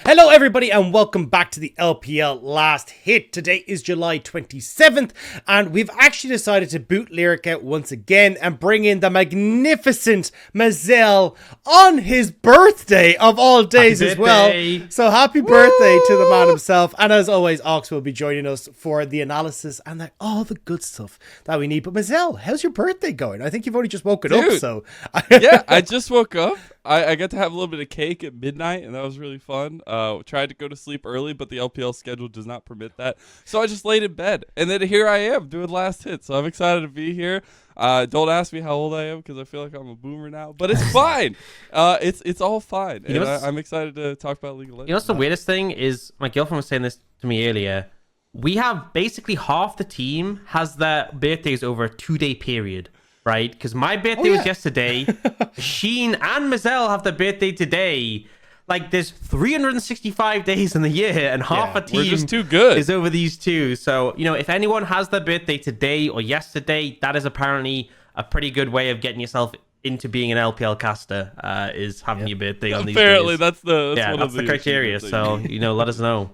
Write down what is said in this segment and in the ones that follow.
Hello everybody and welcome back to the LPL Last Hit. Today is July 27th and we've actually decided to boot Lyric out once again and bring in the magnificent Mazel on his birthday of all days as well. So happy birthday to the man himself, and as always Ox will be joining us for the analysis and all the good stuff that we need. But Mazel, how's your birthday going? I think you've only just woken up, so yeah, I just woke up. I got to have a little bit of cake at midnight, and that was really fun. Tried to go to sleep early, but the LPL schedule does not permit that. So I just laid in bed, and then here I am doing Last Hit. So I'm excited to be here. Don't ask me how old I am because I feel like I'm a boomer now, but it's fine. It's all fine, and I'm excited to talk about League of Legends. You know what's the weirdest thing is, my girlfriend was saying this to me earlier. We have basically half the team has their birthdays over a 2-day period. Right, because my birthday was yesterday. Sheen and Mazel have their birthday today. Like, there's 365 days in the year, and half a team just too good. is over these two. So, you know, if anyone has their birthday today or yesterday, that is apparently a pretty good way of getting yourself into being an LPL caster. Is having your birthday on these days. Apparently, that's the criteria. So, you know, let us know.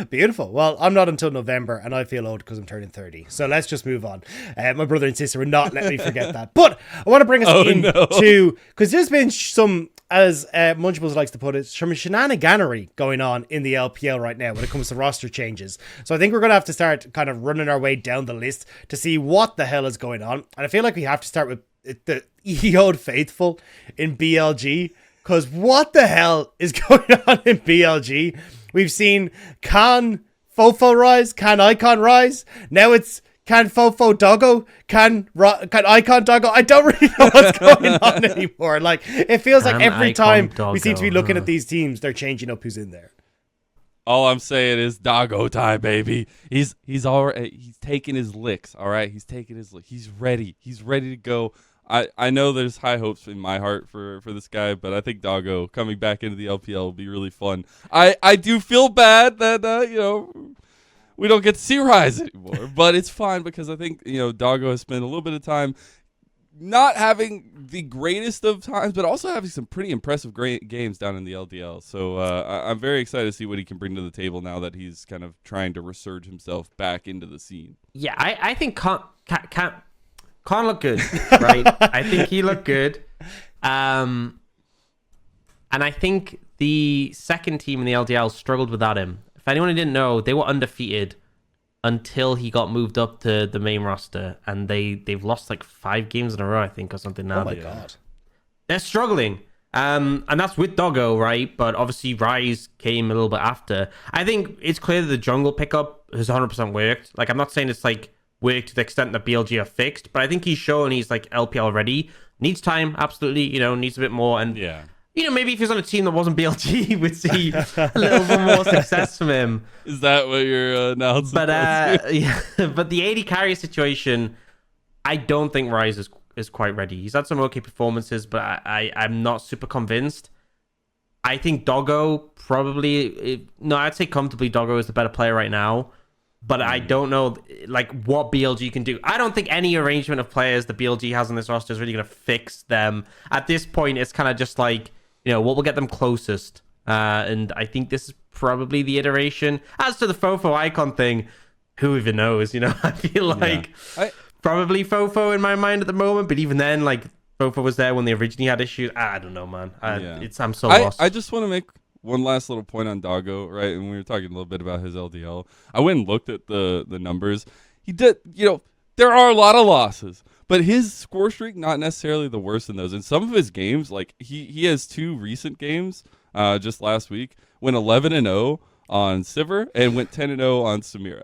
Beautiful. Well, I'm not until November and I feel old because I'm turning 30. So let's just move on. My brother and sister would not let me forget that. But I want to bring us into, because there's been some, as Munchables likes to put it, some shenaniganery going on in the LPL right now when it comes to roster changes. So I think we're going to have to start kind of running our way down the list to see what the hell is going on. And I feel like we have to start with the EO'd faithful in BLG, because what the hell is going on in BLG? We've seen can Fofo rise, can Icon rise. Now it's can Fofo Doggo, can Icon Doggo. I don't really know what's going on anymore. Like, it feels like every time we seem to be looking at these teams, they're changing up who's in there. All I'm saying is Doggo time, baby. He's taking his licks. All right, he's taking his licks. He's ready. He's ready to go. I know there's high hopes in my heart for this guy, but I think Doggo coming back into the LPL will be really fun. I do feel bad that we don't get to see Rise anymore, but it's fine because I think Doggo has spent a little bit of time not having the greatest of times, but also having some pretty impressive great games down in the LDL. So I'm very excited to see what he can bring to the table now that he's kind of trying to resurge himself back into the scene. Yeah, I think Khan looked good, right? I think he looked good. And I think the second team in the LDL struggled without him. If anyone didn't know, they were undefeated until he got moved up to the main roster. And they've lost like 5 games in a row, I think, or something now. Oh my God. They're struggling. And that's with Doggo, right? But obviously Rise came a little bit after. I think it's clear that the jungle pickup has 100% worked. Like, I'm not saying it's like work to the extent that BLG are fixed, but I think he's shown he's like LPL ready. Needs time, absolutely, needs a bit more. And maybe if he was on a team that wasn't BLG, we'd see a little bit more success from him. Is that what you're announcing? But but the AD carry situation, I don't think Rise is quite ready. He's had some okay performances, but I'm not super convinced. I think Doggo I'd say comfortably Doggo is the better player right now. But I don't know, like, what BLG can do. I don't think any arrangement of players that BLG has on this roster is really going to fix them. At this point, it's kind of just like, what will get them closest. And I think this is probably the iteration. As to the Fofo Icon thing, who even knows? I feel like probably Fofo in my mind at the moment. But even then, like, Fofo was there when they originally had issues. I don't know, man. I'm so lost. I just want to make one last little point on Doggo, right? And we were talking a little bit about his LDL. I went and looked at the numbers. He did, there are a lot of losses, but his score streak, not necessarily the worst in those. In some of his games, like he has 2 recent games just last week, went 11-0 on Sivir and went 10-0 on Samira.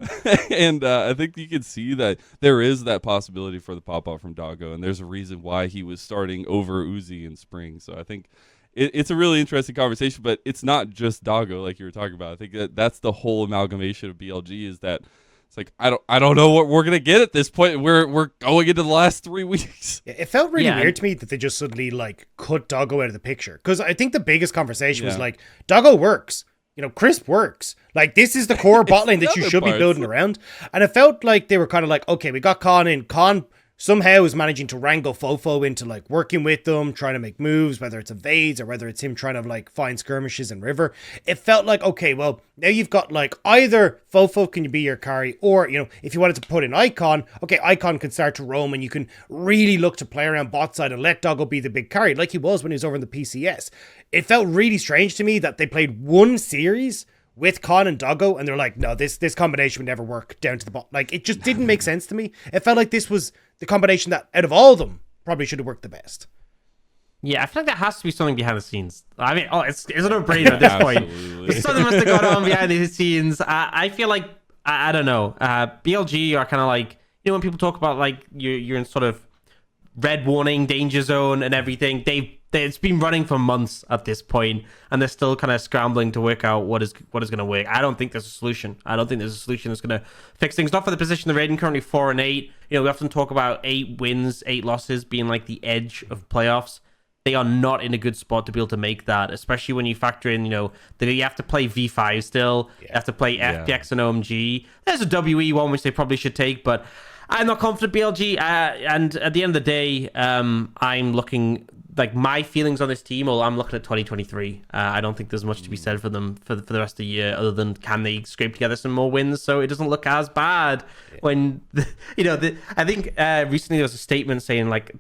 And I think you can see that there is that possibility for the pop-up from Doggo, and there's a reason why he was starting over Uzi in spring. So I think it's a really interesting conversation, but it's not just Doggo like you were talking about. I think that's the whole amalgamation of BLG is that it's like I don't know what we're gonna get at this point. We're going into the last 3 weeks. It felt really weird to me that they just suddenly like cut Doggo out of the picture, because I think the biggest conversation was like, Doggo works. Crisp works. Like, this is the core bot lane that you should be building around. And it felt like they were kind of like, okay, we got Khan in. Khan somehow is managing to wrangle Fofo into like working with them, trying to make moves, whether it's evades or whether it's him trying to like find skirmishes in river. It felt like, okay, well, now you've got like either Fofo can be your carry, or, you know, if you wanted to put in Icon, okay, Icon can start to roam and you can really look to play around bot side and let Doggo be the big carry like he was when he was over in the PCS. It felt really strange to me that they played one series with Con and Doggo, and they're like, no, this combination would never work down to the bottom. Like, it just didn't make sense to me. It felt like this was the combination that, out of all of them, probably should have worked the best. Yeah, I feel like there has to be something behind the scenes. I mean, it's a no-brainer at this point. Something must have gone on behind the scenes. I feel like, I don't know, BLG are kind of like, you know, when people talk about, like, you're in sort of red warning, danger zone and everything, it's been running for months at this point, and they're still kind of scrambling to work out what is going to work. I don't think there's a solution. I don't think there's a solution that's going to fix things. Not for the position they're in, currently 4-8. You know, we often talk about 8 wins, 8 losses being like the edge of playoffs. They are not in a good spot to be able to make that, especially when you factor in, you know, that you have to play V5 still. You have to play FPX and OMG. There's a WE one, which they probably should take, but I'm not confident BLG. And at the end of the day, I'm looking... Like, my feelings on this team, well, I'm looking at 2023. I don't think there's much to be said for them for the rest of the year, other than can they scrape together some more wins so it doesn't look as bad when, you know, I think recently there was a statement saying, like,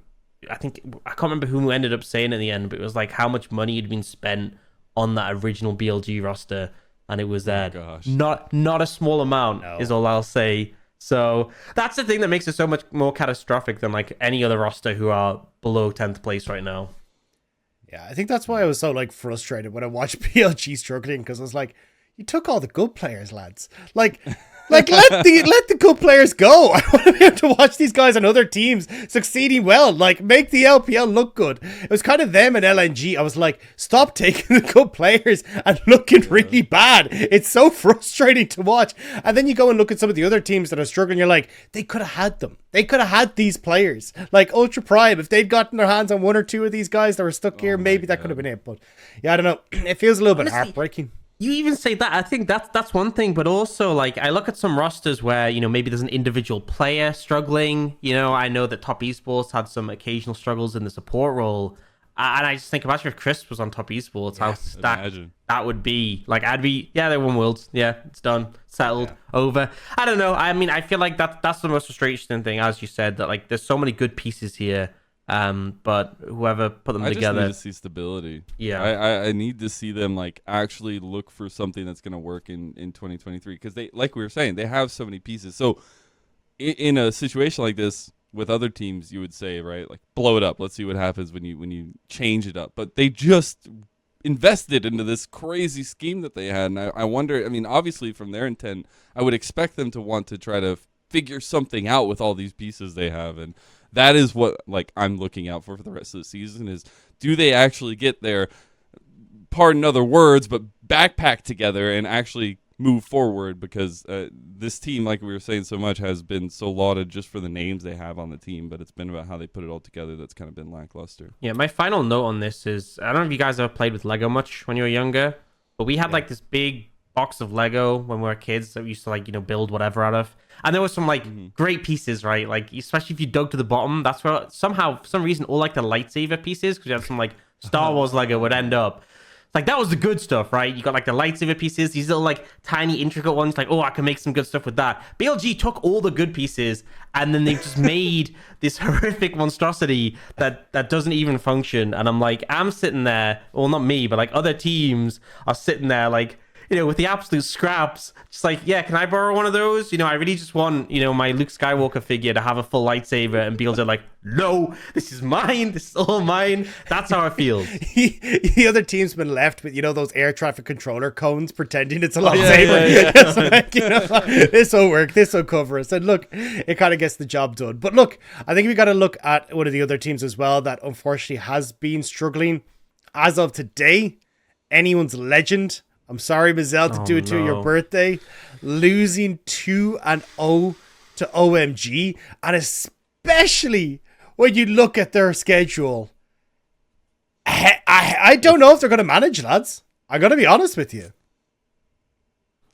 I can't remember who ended up saying in the end, but it was like how much money had been spent on that original BLG roster, and it was not a small amount, is all I'll say. So that's the thing that makes it so much more catastrophic than like any other roster who are below 10th place right now. Yeah, I think that's why I was so like frustrated when I watched PLG struggling, because I was like, you took all the good players, lads. Like let the good players go. I want to be able to watch these guys on other teams succeeding well. Like, make the LPL look good. It was kind of them and LNG. I was like, stop taking the good players and looking really bad. It's so frustrating to watch. And then you go and look at some of the other teams that are struggling. You're like, they could have had them. They could have had these players. Like Ultra Prime, if they'd gotten their hands on one or two of these guys that were stuck here, maybe that could have been it. But yeah, I don't know. It feels a little bit heartbreaking. You even say that. I think that's one thing, but also, like, I look at some rosters where, you know, maybe there's an individual player struggling. You know, I know that Top Esports had some occasional struggles in the support role, and I just think, imagine if Chris was on Top Esports, how stacked that would be. Like, I'd be, they won Worlds. Yeah, it's done, settled, over. I don't know. I mean, I feel like that's the most frustrating thing, as you said, that, like, there's so many good pieces here. But whoever put them together, I just need to see stability. Yeah, I need to see them like actually look for something that's going to work in 2023, because they, like we were saying, they have so many pieces. So in a situation like this with other teams, you would say, right, like, blow it up. Let's see what happens when you change it up. But they just invested into this crazy scheme that they had, and I wonder. I mean, obviously from their intent, I would expect them to want to try to figure something out with all these pieces they have, and that is what, like, I'm looking out for the rest of the season, is do they actually get their, pardon other words, but backpack together and actually move forward, because this team, like we were saying so much, has been so lauded just for the names they have on the team, but it's been about how they put it all together that's kind of been lackluster. Yeah, my final note on this is, I don't know if you guys ever played with Lego much when you were younger, but we had like this big box of Lego when we were kids that we used to, like, you know, build whatever out of. And there was some, like, great pieces, right? Like, especially if you dug to the bottom, that's where somehow, for some reason, all, like, the lightsaber pieces, because you had some, like, Star Wars Lego would end up. Like, that was the good stuff, right? You got, like, the lightsaber pieces, these little, like, tiny, intricate ones, like, oh, I can make some good stuff with that. BLG took all the good pieces, and then they've just made this horrific monstrosity that doesn't even function. And I'm like, I'm sitting there, well, not me, but, like, other teams are sitting there, like, you know, with the absolute scraps, just like, yeah, can I borrow one of those? You know, I really just want, you know, my Luke Skywalker figure to have a full lightsaber, and BLG are like, no, this is mine. This is all mine. That's how it feels. The other team's been left with, you know, those air traffic controller cones pretending it's a lightsaber. It's like, you know, this will work. This will cover us. And look, it kind of gets the job done. But look, I think we got to look at one of the other teams as well that unfortunately has been struggling. As of today, anyone's legend. I'm sorry, Mazel, to do it to your birthday. Losing 2-0 to OMG. And especially when you look at their schedule, I don't know if they're going to manage, lads. I'm going to be honest with you.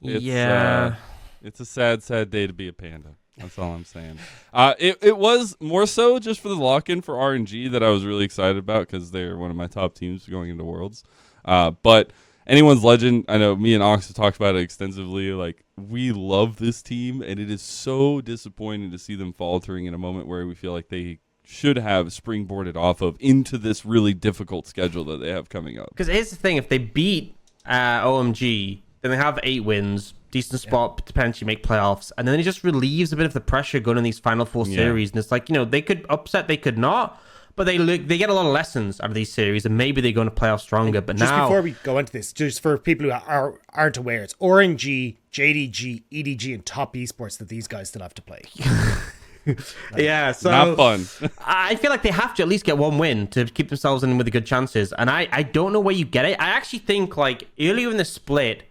It's a sad, sad day to be a Panda. That's all I'm saying. It was more so just for the lock-in for RNG that I was really excited about because they're one of my top teams going into Worlds. But Anyone's Legend, I know me and Ox have talked about it extensively. Like, we love this team, and it is so disappointing to see them faltering in a moment where we feel like they should have springboarded off of into this really difficult schedule that they have coming up. Because here's the thing, if they beat OMG, then they have 8 wins, decent spot to potentially make playoffs, and then it just relieves a bit of the pressure going in these final 4 series. And it's like, they could upset, they could not, but they get a lot of lessons out of these series, and maybe they go into playoffs stronger. But just now, before we go into this, just for people who aren't aware, it's RNG, JDG, EDG, and Top Esports that these guys still have to play. Yeah, so not fun. I feel like they have to at least get 1 win to keep themselves in with the good chances. And I don't know where you get it. I actually think like earlier in the split,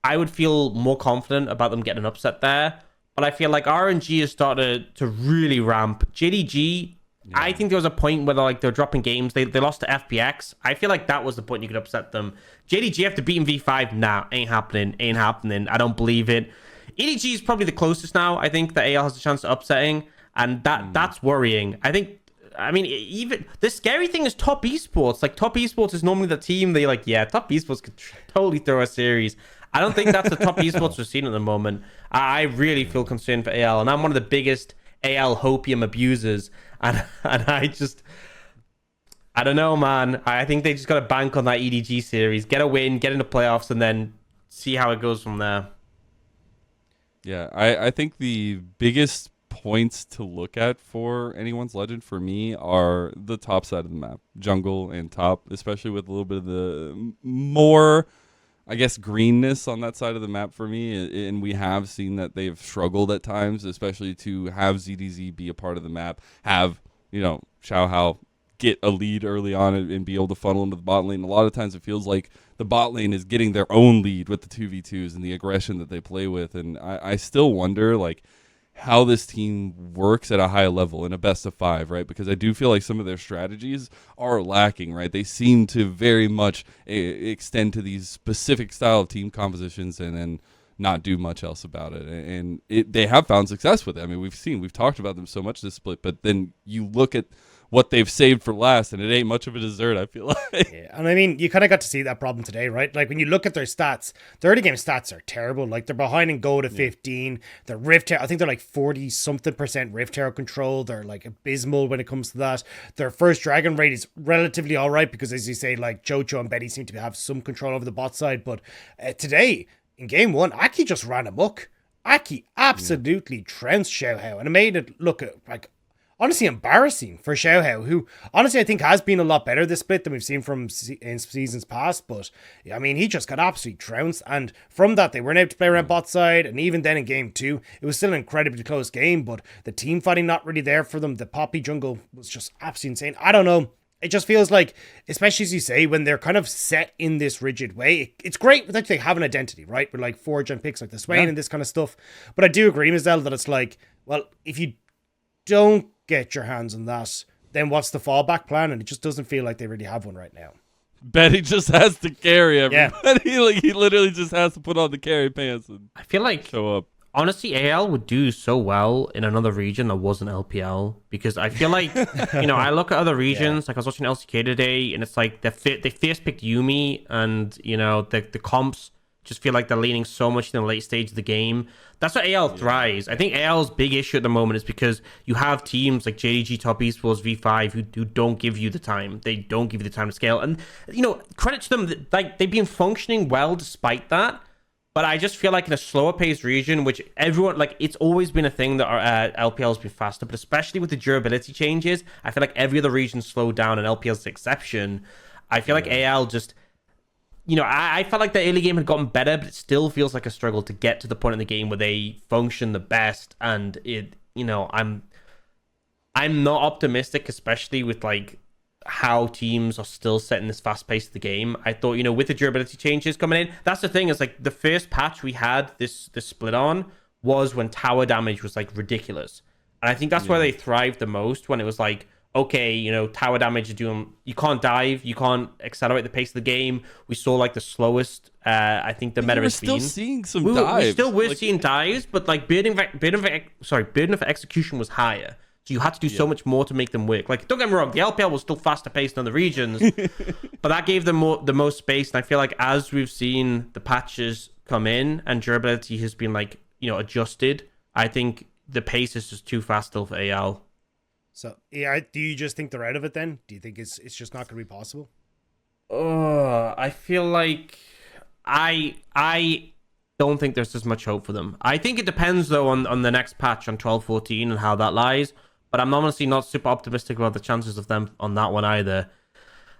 I would feel more confident about them getting an upset there. But I feel like RNG has started to really ramp. JDG, I think there was a point where they're dropping games. They lost to FPX. I feel like that was the point you could upset them. JDG after beating V5, nah, ain't happening. I don't believe it. EDG is probably the closest now, I think, that AL has a chance of upsetting. And that's worrying. I mean, even the scary thing is Top Esports. Like, Top Esports is normally the team Top Esports could totally throw a series. I don't think that's the Top Esports we're seeing at the moment. I really feel concerned for AL, and I'm one of the biggest AL hopium abusers. And I don't know, man. I think they just got to bank on that EDG series, get a win, get into playoffs, and then see how it goes from there. Yeah, I think the biggest points to look at for Anyone's Legend for me are the top side of the map, jungle and top, especially with a little bit of the more, I guess, greenness on that side of the map for me. And we have seen that they've struggled at times, especially to have ZDZ be a part of the map, have, Xiaohao get a lead early on and be able to funnel into the bot lane. A lot of times it feels like the bot lane is getting their own lead with the 2v2s and the aggression that they play with. And I still wonder, how this team works at a high level in a best of 5, right? Because I do feel like some of their strategies are lacking, right? They seem to very much extend to these specific style of team compositions and then not do much else about it. And they have found success with it. I mean, we've talked about them so much this split, but then you look at what they've saved for last, and it ain't much of a dessert, I feel like. Yeah, and I mean, you kind of got to see that problem today, right? Like, when you look at their stats, their early game stats are terrible. Like, they're behind in Go to 15. Their Rift Hero, I think they're like 40-something% Rift Hero control. They're like abysmal when it comes to that. Their first Dragon rate is relatively all right because, as you say, like, Jojo and Betty seem to have some control over the bot side. But today, in game 1, Aki just ran amok. Aki absolutely trounced Xiaohao, and it made it look like honestly embarrassing for Xiaohao, who honestly I think has been a lot better this split than we've seen from in seasons past. But I mean, he just got absolutely trounced, and from that they weren't able to play around bot side. And even then in game 2, it was still an incredibly close game, but the team fighting not really there for them. The Poppy jungle was just absolutely insane. I don't know. It just feels like, especially as you say, when they're kind of set in this rigid way, it's great that they have an identity, right? With like Forge and picks like the Swain and this kind of stuff. But I do agree, Mazel, that it's like, well, if you don't get your hands on that, then what's the fallback plan? And it just doesn't feel like they really have one right now. Betty just has to carry everybody. Yeah. Like, he literally just has to put on the carry pants and I feel like show up. Honestly, AL would do so well in another region that wasn't LPL, because I feel like, I look at other regions, like I was watching LCK today, and it's like they first picked Yumi, and, the comps just feel like they're leaning so much in the late stage of the game. That's why AL thrives. I think AL's big issue at the moment is because you have teams like JDG, Top Esports, V5 who don't give you the time. They don't give you the time to scale. And, credit to them, like, they've been functioning well despite that. But I just feel like in a slower paced region, which everyone, like, it's always been a thing that our LPL has been faster, but especially with the durability changes, I feel like every other region slowed down and LPL's the exception. I feel like AL just, I felt like the early game had gotten better, but it still feels like a struggle to get to the point in the game where they function the best. And I'm not optimistic, especially with like how teams are still set in this fast pace of the game. I thought, with the durability changes coming in, that's the thing, is like the first patch we had this split on was when tower damage was like ridiculous. And I think that's where they thrived the most, when it was like, okay, tower damage is doing. You can't dive, you can't accelerate the pace of the game. We saw like the slowest. I think the meta We're has still been. seeing some We dives. still were seeing dives, but like burden of execution was higher. So you had to do so much more to make them work. Like, don't get me wrong, the LPL was still faster paced than the regions, but that gave them the most space. And I feel like as we've seen the patches come in and durability has been like adjusted, I think the pace is just too fast still for AL. So yeah, do you just think they're out of it then? Do you think it's just not going to be possible? I feel like I don't think there's as much hope for them. I think it depends though on the next patch on 12-14 and how that lies. But I'm honestly not super optimistic about the chances of them on that one either.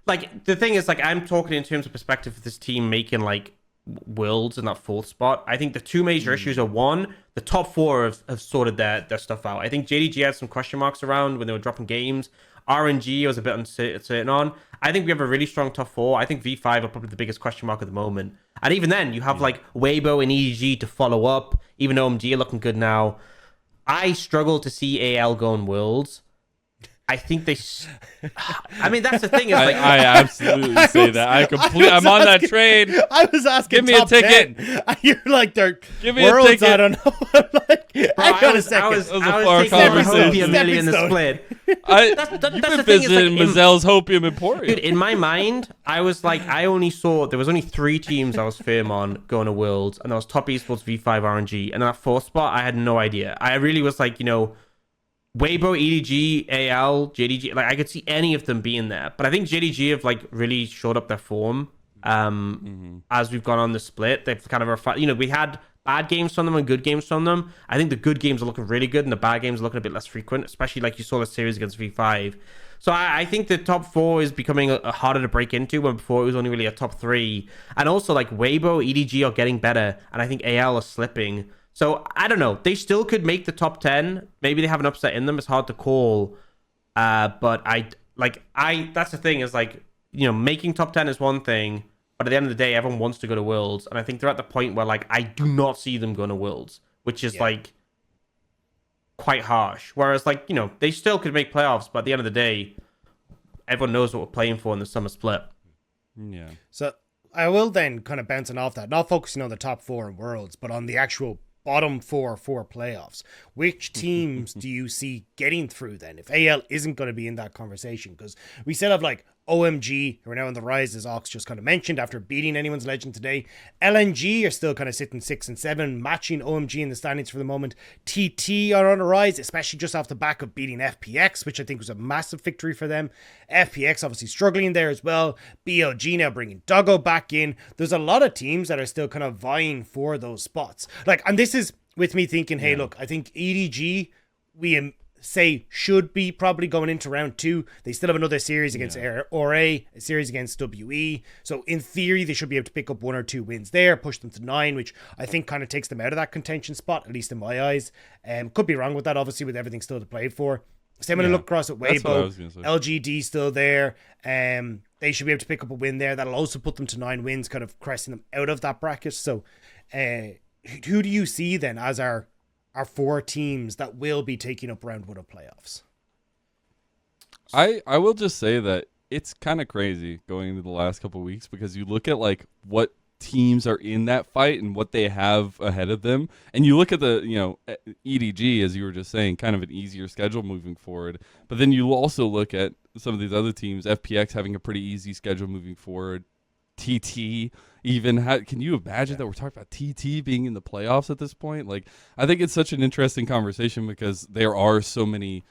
Like, the thing is, like, I'm talking in terms of perspective of this team making, like, worlds in that fourth spot. I think the two major issues are, one, the top four have sorted their stuff out. I think JDG had some question marks around when they were dropping games. RNG was a bit uncertain on. I think we have a really strong top four. I think V5 are probably the biggest question mark at the moment. And even then, you have, like, Weibo and EDG to follow up, even though OMG are looking good now. I struggle to see AL going worlds. I think they. I mean, that's the thing. Is like I absolutely say that. I'm on that train. I was asking. Give me a ticket. 10. You're like they're Give me worlds. a ticket. I don't know. Like, bro, hang on a I second. was That was a far taking on conversation. Hopium Millie in the Stepping split. You've been visiting Mazel's Hopium Emporium. Dude, in my mind, I was like, I only saw there was only 3 teams I was firm on going to Worlds, and that was Top Esports, V5, RNG, and that fourth spot, I had no idea. I really was like, Weibo, EDG, AL, JDG, like I could see any of them being there, but I think JDG have like really showed up their form as we've gone on the split. They've kind of refined. We had bad games from them and good games from them. I think the good games are looking really good, and the bad games are looking a bit less frequent, especially like you saw the series against V5. So I think the top 4 is becoming harder to break into when before it was only really a top 3. And also like Weibo, EDG are getting better, and I think AL are slipping. So I don't know. They still could make the top 10. Maybe they have an upset in them. It's hard to call. But that's the thing is like, making top 10 is one thing, but at the end of the day, everyone wants to go to Worlds. And I think they're at the point where like, I do not see them going to Worlds, which is like quite harsh. Whereas like, they still could make playoffs, but at the end of the day, everyone knows what we're playing for in the summer split. Yeah. So I will then kind of bouncing off that, not focusing on the top 4 in Worlds, but on the actual bottom 4 playoffs. Which teams do you see getting through then if AL isn't going to be in that conversation? Because we still have like OMG, who are now on the rise, as Ox just kind of mentioned, after beating anyone's legend today. LNG are still kind of sitting 6 and 7, matching OMG in the standings for the moment. TT are on the rise, especially just off the back of beating FPX, which I think was a massive victory for them. FPX obviously struggling there as well. BLG now bringing Doggo back in. There's a lot of teams that are still kind of vying for those spots. Like, and this is with me thinking, hey, look, I think EDG, we say should be probably going into round 2. They still have another series against RA, a series against WE. So in theory, they should be able to pick up 1 or 2 wins there, push them to 9, which I think kind of takes them out of that contention spot, at least in my eyes. Could be wrong with that, obviously, with everything still to play for. Same when I look across at Weibo, LGD still there. They should be able to pick up a win there. That'll also put them to 9 wins, kind of cresting them out of that bracket. So who do you see then as our 4 teams that will be taking up round 1 of playoffs? I will just say that it's kind of crazy going into the last couple of weeks, because you look at like what teams are in that fight and what they have ahead of them, and you look at the EDG, as you were just saying, kind of an easier schedule moving forward, but then you also look at some of these other teams, FPX having a pretty easy schedule moving forward, TT even. Can you imagine that we're talking about TT being in the playoffs at this point? Like, I think it's such an interesting conversation because there are so many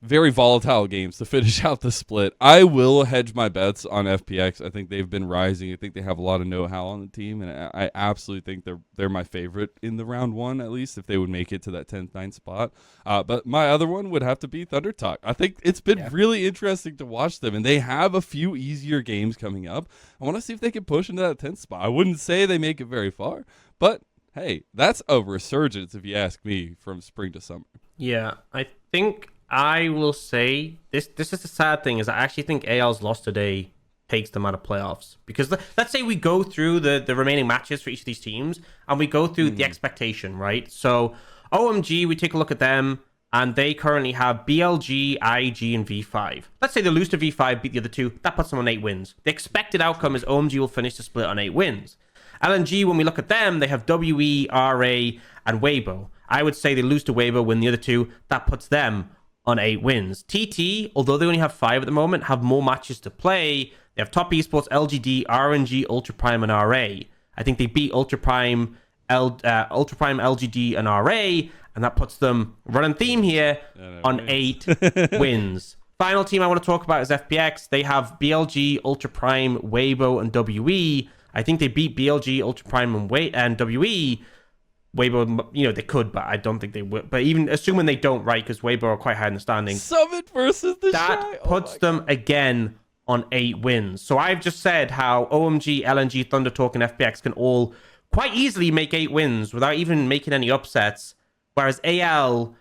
very volatile games to finish out the split. I will hedge my bets on FPX. I think they've been rising. I think they have a lot of know-how on the team, and I absolutely think they're my favorite in the round 1, at least, if they would make it to that 10th, 9th spot. But my other one would have to be Thunder Talk. I think it's been really interesting to watch them, and they have a few easier games coming up. I want to see if they can push into that 10th spot. I wouldn't say they make it very far, but hey, that's a resurgence, if you ask me, from spring to summer. Yeah, I think I will say this is the sad thing, is I actually think AL's loss today takes them out of playoffs. Because let's say we go through the remaining matches for each of these teams and we go through the expectation, right? So OMG, we take a look at them. and they currently have BLG, IG, and V5. Let's say they lose to V5, beat the other two. That puts them on 8 wins. The expected outcome is OMG will finish the split on 8 wins. LNG, when we look at them, they have WE, RA, and Weibo. I would say they lose to Weibo, win the other two. That puts them on 8 wins. TT, although they only have 5 at the moment, have more matches to play. They have Top Esports, LGD, RNG, Ultra Prime, and RA. I think they beat Ultra Prime, LGD, and RA, and that puts them running theme here on 8 wins. Final team I want to talk about is FPX. They have BLG, Ultra Prime, Weibo, and WE. I think they beat BLG, Ultra Prime, and WE. Weibo, they could, but I don't think they will. But even assuming they don't, right, because Weibo are quite high in the standings. Summit versus the That Shy. puts them again on 8 wins. So I've just said how OMG, LNG, Thunder Talk, and FPX can all quite easily make 8 wins without even making any upsets. Whereas AL,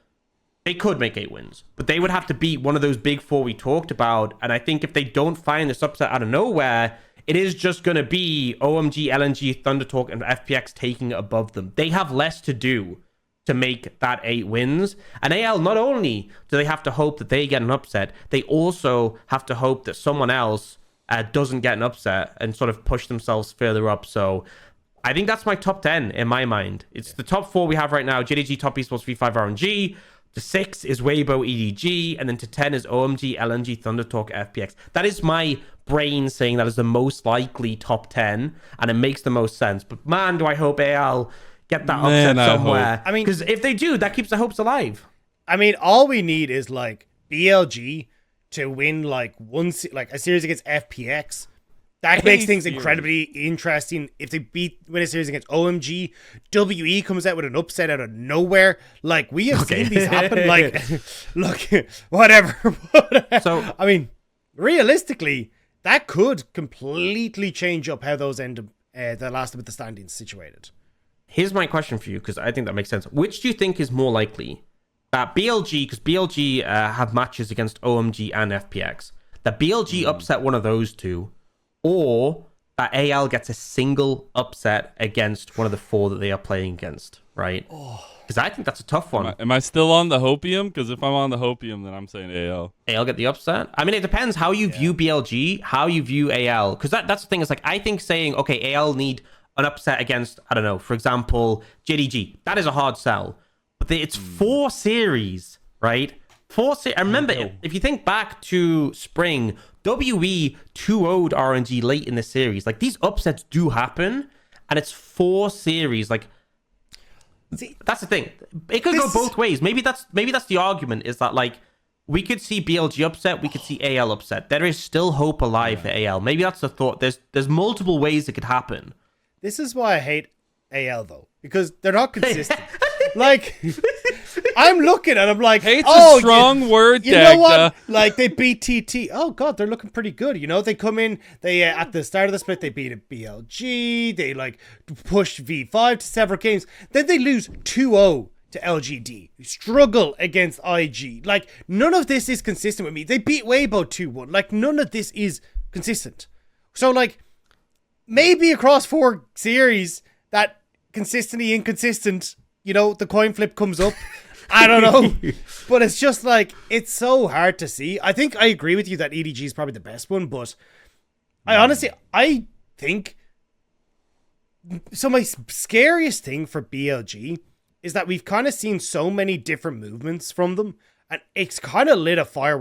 they could make 8 wins, but they would have to beat one of those big 4 we talked about. And I think if they don't find this upset out of nowhere, it is just going to be OMG, LNG, Thunder Talk, and FPX taking it above them. They have less to do to make that 8 wins. And AL, not only do they have to hope that they get an upset, they also have to hope that someone else doesn't get an upset and sort of push themselves further up. So I think that's my top 10 in my mind. It's the top 4 we have right now. JDG, Top Esports, V5, RNG. To 6 is Weibo, EDG. And then to 10 is OMG, LNG, Thunder Talk, FPX. That is my brain saying that is the most likely top 10. And it makes the most sense. But man, do I hope AL get that upset somewhere. I mean, because if they do, that keeps the hopes alive. I mean, all we need is like BLG to win like a series against FPX. That makes things incredibly interesting. If they win a series against OMG, WE comes out with an upset out of nowhere. Like, we have seen these happen. Like, look, whatever. So, I mean, realistically, that could completely change up how those end up, the last of the standings situated. Here's my question for you, because I think that makes sense. Which do you think is more likely? That BLG, because BLG have matches against OMG and FPX, that BLG upset one of those two, or that AL gets a single upset against one of the 4 that they are playing against, right? Because I think that's a tough one. Am I still on the Hopium? Because if I'm on the Hopium, then I'm saying AL. AL get the upset? I mean, it depends how you view BLG, how you view AL. Because that's the thing. It's like, I think saying, okay, AL need an upset against, I don't know, for example, JDG. That is a hard sell. But it's 4 series, right? 4 series. And remember, if you think back to spring, WE 2-0'd RNG late in the series. Like, these upsets do happen, and it's 4 series. Like, see, that's the thing. It could go both ways. Maybe that's the argument, is that, like, we could see BLG upset, we could see AL upset. There is still hope alive for AL. Maybe that's the thought. There's multiple ways it could happen. This is why I hate AL, though, because they're not consistent. Like, I'm looking and I'm like, hate's a strong word, you know what? Like, they beat TT. Oh god, they're looking pretty good. You know, they come in, they at the start of the split, they beat a BLG. They like pushed V5 to several games. Then they lose 2-0 to LGD. Struggle against IG. Like, none of this is consistent with me. They beat Weibo 2-1. Like, none of this is consistent. So, like, maybe across 4 series, that consistently inconsistent, you know, the coin flip comes up. I don't know. But it's just like, it's so hard to see. I think I agree with you that EDG is probably the best one, but I think my scariest thing for BLG is that we've kind of seen so many different movements from them, and it's kind of lit a fire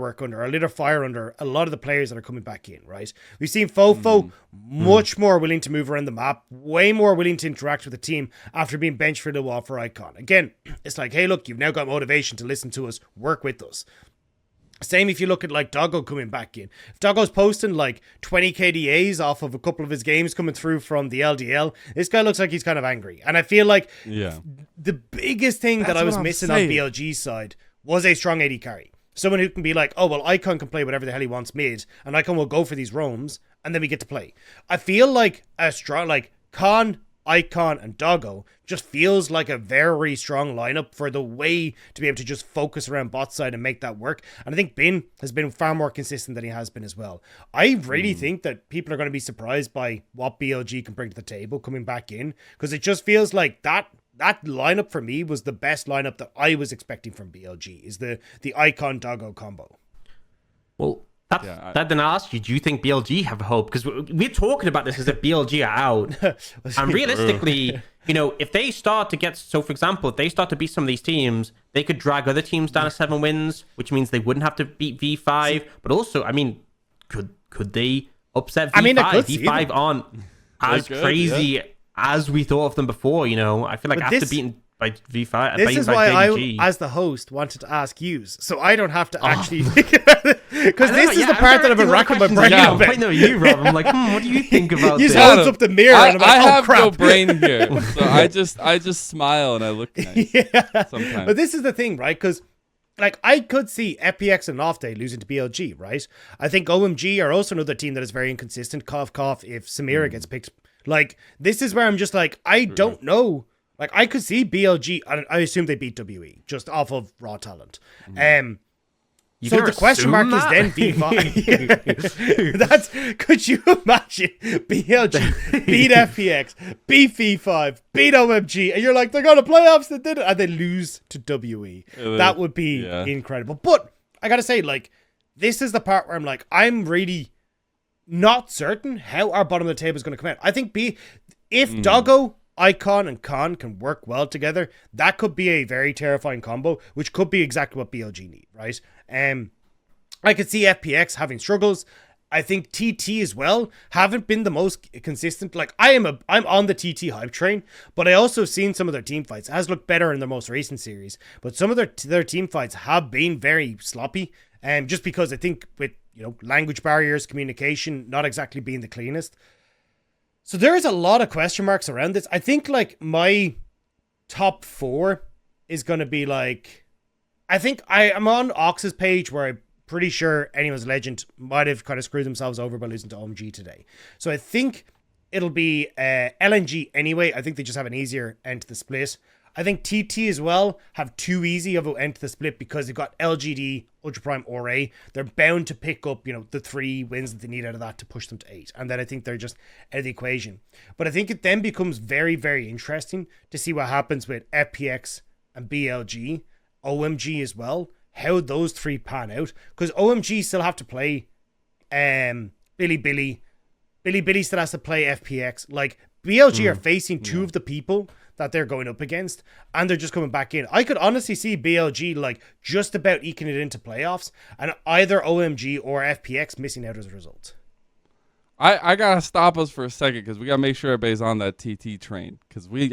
under a lot of the players that are coming back in, right? We've seen Fofo much more willing to move around the map, way more willing to interact with the team after being benched for a little while for Icon. Again, it's like, hey, look, you've now got motivation to listen to us, work with us. Same if you look at like Doggo coming back in. If Doggo's posting like 20 KDAs off of a couple of his games coming through from the LDL, this guy looks like he's kind of angry. And I feel like the biggest thing that I was missing on BLG's side was a strong AD carry. Someone who can be like, oh, well, Icon can play whatever the hell he wants mid, and Icon will go for these roams, and then we get to play. I feel like a strong, like, Khan, Icon, and Doggo just feels like a very strong lineup for the way to be able to just focus around bot side and make that work. And I think Bin has been far more consistent than he has been as well. I really think that people are going to be surprised by what BLG can bring to the table coming back in, because it just feels like that that lineup for me was the best lineup that I was expecting from BLG, is the Icon Doggo combo. Well, that then I asked you, do you think BLG have hope? Because we're talking about this as if BLG are out. And realistically, if they start to get... So, for example, if they start to beat some of these teams, they could drag other teams down to 7 wins, which means they wouldn't have to beat V5. But also, could they upset V5? V5 aren't as crazy as we thought of them before, I feel like after beating by V5... This is why JDG, I, as the host, wanted to ask yous, so I don't have to actually think about it. Because this is the part that I've been racking my brain about. I know you, Rob. I'm like, what do you think about this? He holds up the mirror and I'm like, I have crap. no brain here, so I just smile and I look nice sometimes. But this is the thing, right? Because I could see FPX and Off Day losing to BLG, right? I think OMG are also another team that is very inconsistent. Cough, cough, if Samira gets picked. This is where I'm just I don't know. I could see BLG, I assume they beat WE, just off of raw talent. So the question mark is then V5. Could you imagine BLG beat FPX, beat V5, beat OMG, and you're like, they're going to playoffs, they did it, and they lose to WE. That would be incredible. But I got to say, this is the part where I'm really not certain how our bottom of the table is going to come out. I think if Doggo, Icon, and Khan can work well together, that could be a very terrifying combo, which could be exactly what BLG need, right? I could see FPX having struggles. I think TT as well haven't been the most consistent. I'm on the TT hype train, but I also seen some of their team fights. It has looked better in their most recent series, but some of their team fights have been very sloppy. Just because I think with language barriers, communication not exactly being the cleanest. So there is a lot of question marks around this. I think my top 4 is going to be I think I'm on Ox's page where I'm pretty sure Anyone's Legend might have kind of screwed themselves over by losing to OMG today. So I think it'll be LNG anyway. I think they just have an easier end to the split. I think TT as well have too easy of an end to the split because they've got LGD, Ultra Prime, Ora. They're bound to pick up, the 3 wins that they need out of that to push them to 8. And then I think they're just out of the equation. But I think it then becomes very, very interesting to see what happens with FPX and BLG, OMG as well, how those 3 pan out. Because OMG still have to play Billy. Billy still has to play FPX. BLG are facing 2 of the people that they're going up against, and they're just coming back in. I could honestly see BLG just about eking it into playoffs, and either OMG or FPX missing out as a result. I gotta stop us for a second because we gotta make sure everybody's on that TT train because we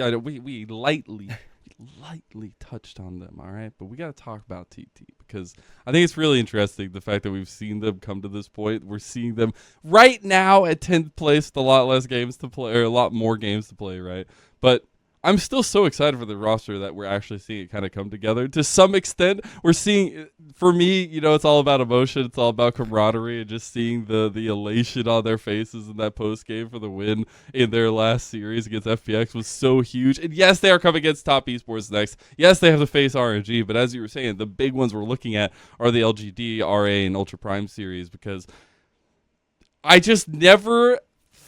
lightly touched on them, all right? But we gotta talk about TT because I think it's really interesting the fact that we've seen them come to this point. We're seeing them right now at 10th place with a lot less games to play, or a lot more games to play, right? But I'm still so excited for the roster that we're actually seeing it kind of come together. To some extent, we're seeing, for me, it's all about emotion. It's all about camaraderie and just seeing the elation on their faces in that post game for the win in their last series against FPX was so huge. And yes, they are coming against top esports next. Yes, they have to face RNG, but as you were saying, the big ones we're looking at are the LGD, RA, and Ultra Prime series because I just never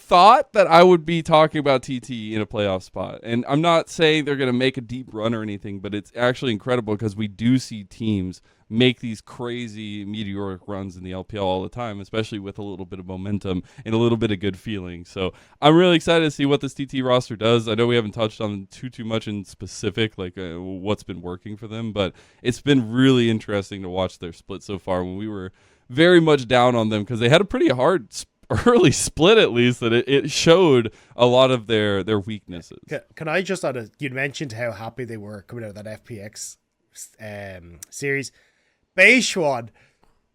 thought that I would be talking about TT in a playoff spot. And I'm not saying they're going to make a deep run or anything, but it's actually incredible because we do see teams make these crazy meteoric runs in the LPL all the time, especially with a little bit of momentum and a little bit of good feeling. So I'm really excited to see what this TT roster does. I know we haven't touched on too much in specific, what's been working for them, but it's been really interesting to watch their split so far when we were very much down on them because they had a pretty hard early split, at least, that it showed a lot of their weaknesses. Can I just you mentioned how happy they were coming out of that FPX series. Beishwan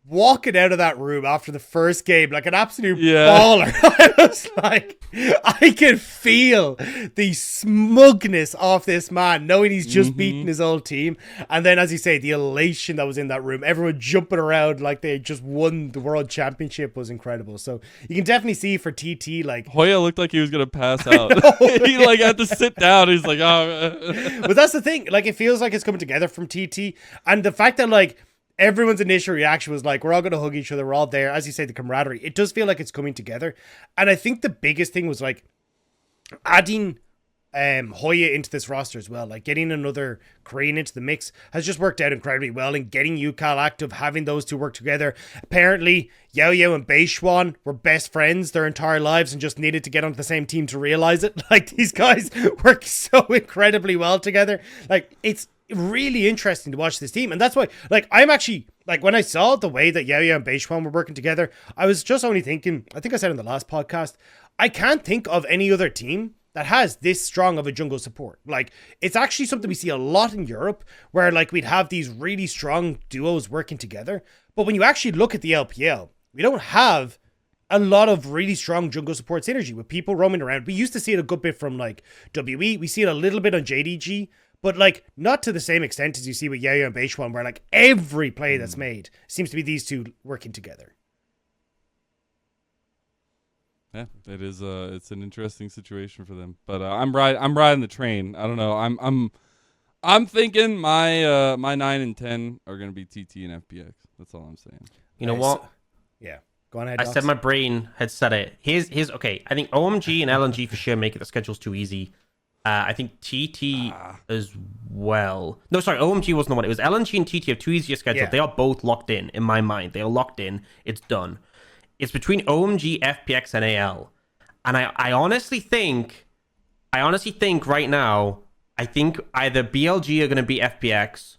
walking out of that room after the first game like an absolute baller. I was like, I can feel the smugness of this man knowing he's just beaten his old team, and then, as you say, the elation that was in that room, everyone jumping around like they just won the world championship was incredible. So you can definitely see for TT, Hoya looked like he was gonna pass out. He had to sit down. He's like, oh. But that's the thing, it feels like it's coming together from TT, and the fact that everyone's initial reaction was we're all going to hug each other. We're all there. As you say, the camaraderie. It does feel like it's coming together. And I think the biggest thing was adding Hoya into this roster as well. Like getting another Korean into the mix has just worked out incredibly well, and getting Yukal active, having those two work together. Apparently, Yao Yao and Beishuan were best friends their entire lives and just needed to get onto the same team to realize it. Like these guys work so incredibly well together. Like it's really interesting to watch this team, and that's why like I'm actually like when I saw the way that Yao Yao and Beishuan were working together, I was just only thinking, I think I said in the last podcast, I can't think of any other team that has this strong of a jungle support. Like, it's actually something we see a lot in Europe, where like we'd have these really strong duos working together. But when you actually look at the LPL, we don't have a lot of really strong jungle support synergy with people roaming around. We used to see it a good bit from like WE. We see it a little bit on JDG, but like not to the same extent as you see with Yao Yao and Beishuan, where like every play that's made seems to be these two working together. Yeah, it is. It's an interesting situation for them. But I'm riding the train. I don't know. I'm thinking my 9 and 10 are gonna be TT and FPX. That's all I'm saying. You know what? Yeah, go on ahead. I said my brain had said it. Here's okay. I think OMG and LNG for sure make it. The schedule's too easy. I think TT as well. No, sorry, OMG wasn't the one. It was LNG and TT have too easy a schedule. Yeah. They are both locked in my mind. They are locked in. It's done. It's between OMG, FPX, and AL. And I honestly think right now, I think either BLG are going to be FPX,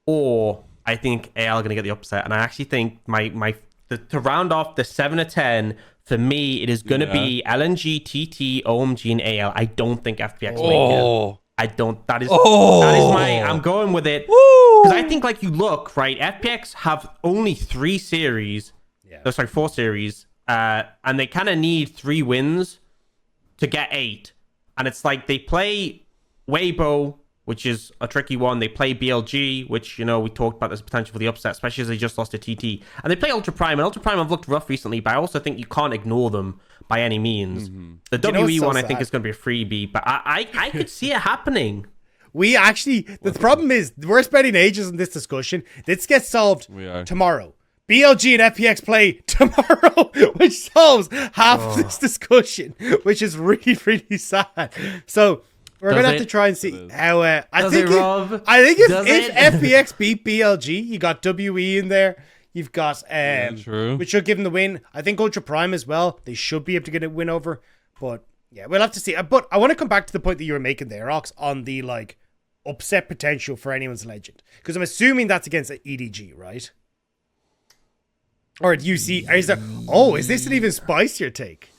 or I think AL are going to get the upset. And I actually think to round off the 7 to 10, for me, it is going to be LNG, TT, OMG, and AL. I don't think FPX make it. I don't. That is my. I'm going with it because I think like you look right. FPX have only 3 series. Yeah. Sorry, 4 series. And they kind of need 3 wins to get 8. And it's like they play Weibo, which is a tricky one. They play BLG, which, you know, we talked about this potential for the upset, especially as they just lost to TT. And they play Ultra Prime. And Ultra Prime have looked rough recently, but I also think you can't ignore them by any means. Mm-hmm. The WE one, I think, is going to be a freebie, but I could see it happening. We actually, the problem is, we're spending ages in this discussion. This gets solved tomorrow. BLG and FPX play tomorrow, which solves half of this discussion, which is really, really sad. So we're going to have to try and see how... I think if FPX beat BLG, you got WE in there. You've got... which should give them the win. I think Ultra Prime as well. They should be able to get a win over. But yeah, we'll have to see. But I want to come back to the point that you were making there, Ox, on the like upset potential for anyone's legend. Because I'm assuming that's against the EDG, right? Or do you see... is this an even spicier take?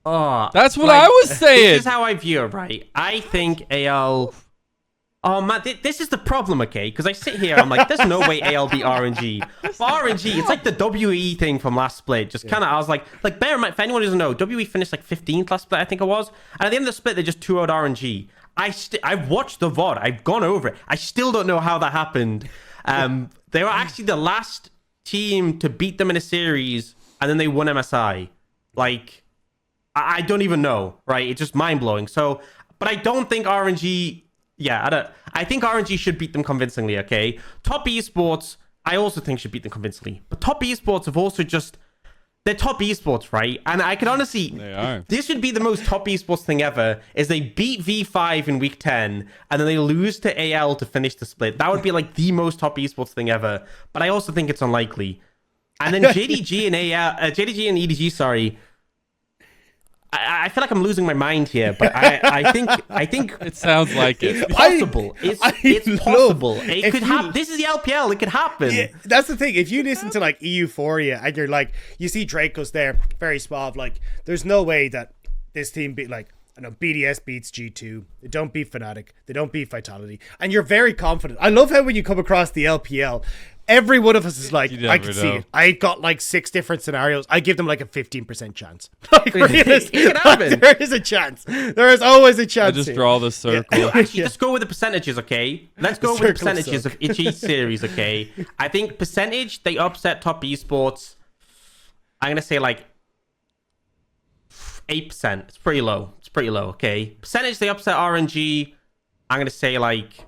Oh, that's what I was saying. This is how I view it, right? I think AL... Oh, man, this is the problem, okay? Because I sit here, I'm like, there's no way AL beat RNG. But RNG, it's like the WE thing from last split. Just kind of, I was like, bear in mind, if anyone doesn't know, WE finished like 15th last split, I think it was. And at the end of the split, they just 2-0'd RNG. I've watched the VOD. I've gone over it. I still don't know how that happened. They were actually the last team to beat them in a series, and then they won MSI. Like, I don't even know, right? It's just mind-blowing. So, but I don't think RNG... Yeah, I think RNG should beat them convincingly, okay? Top Esports, I also think should beat them convincingly. But Top Esports have also just... They're Top Esports, right? And I can honestly... They are. This should be the most Top Esports thing ever, is they beat V5 in week 10, and then they lose to AL to finish the split. That would be like the most Top Esports thing ever. But I also think it's unlikely. And then JDG and EDG, sorry... I feel like I'm losing my mind here, but I think it sounds like it. It's possible. It's possible. It could happen. This is the LPL. It could happen. Yeah, that's the thing. If you listen to like Euphoria and you're like, you see Draco's there, very suave. Like, there's no way that this team beat like, I know BDS beats G2. They don't beat Fnatic. They don't beat Vitality. And you're very confident. I love how when you come across the LPL, every one of us is like, I can see it. I got like 6 different scenarios. I give them like a 15% chance. Like, it can happen. Like, there is a chance. There is always a chance. I just draw the circle. Yeah. Actually, let's go with the percentages, okay? Let's go with the percentages of each series, okay? I think percentage, they upset Top Esports. I'm going to say like 8%. It's pretty low. It's pretty low, okay? Percentage, they upset RNG. I'm going to say like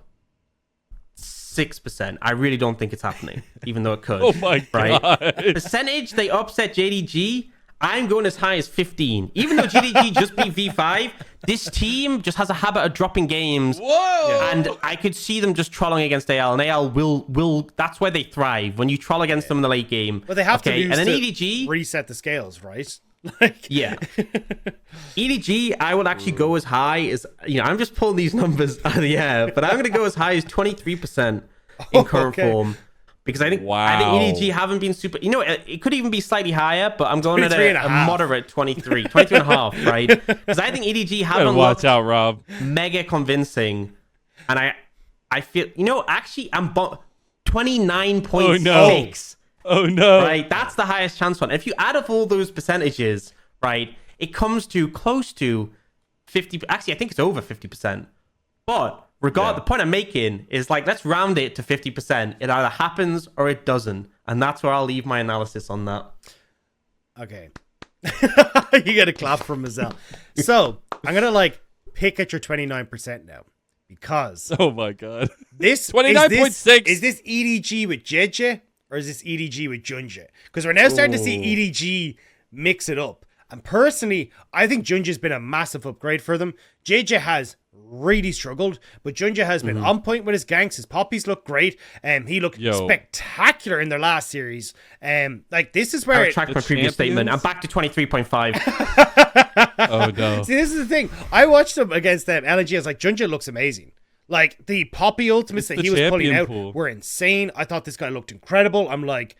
6%. I really don't think it's happening, even though it could. Oh my god! Percentage, they upset JDG. I'm going as high as 15. Even though JDG just beat V5, this team just has a habit of dropping games. Whoa! And I could see them just trolling against AL, and AL will that's where they thrive, when you troll against them in the late game. But they have to use and then to EDG reset the scales, right? Like, yeah. EDG, I would actually go as high as, I'm just pulling these numbers out of the air, but I'm going to go as high as 23% in current form. Because I think EDG haven't been super. It could even be slightly higher, but I'm going at a moderate 23 and a half, right? Because I think EDG haven't watch out, Rob. Mega convincing, and I feel actually I'm 29.6. Oh no! Right, that's the highest chance one. If you add up all those percentages, right, it comes to close to 50. Actually, I think it's over 50%. But the point I'm making is let's round it to 50%. It either happens or it doesn't, and that's where I'll leave my analysis on that. Okay, you get a clap from Mazel. So I'm gonna pick at your 29% now, because oh my god, this 29.6 is this EDG with Jiejie or is this EDG with Junjia? Because we're now starting to see EDG mix it up. And personally, I think Junjia's been a massive upgrade for them. Jiejie has really struggled, but Junjia has been on point with his ganks. His poppies look great. He looked spectacular in their last series. This is where I retract my previous statement. I'm back to 23.5. Oh no! See, this is the thing. I watched them against them. LNG. I was like, Junjia looks amazing. The poppy ultimates that he was pulling out were insane. I thought this guy looked incredible. I'm like,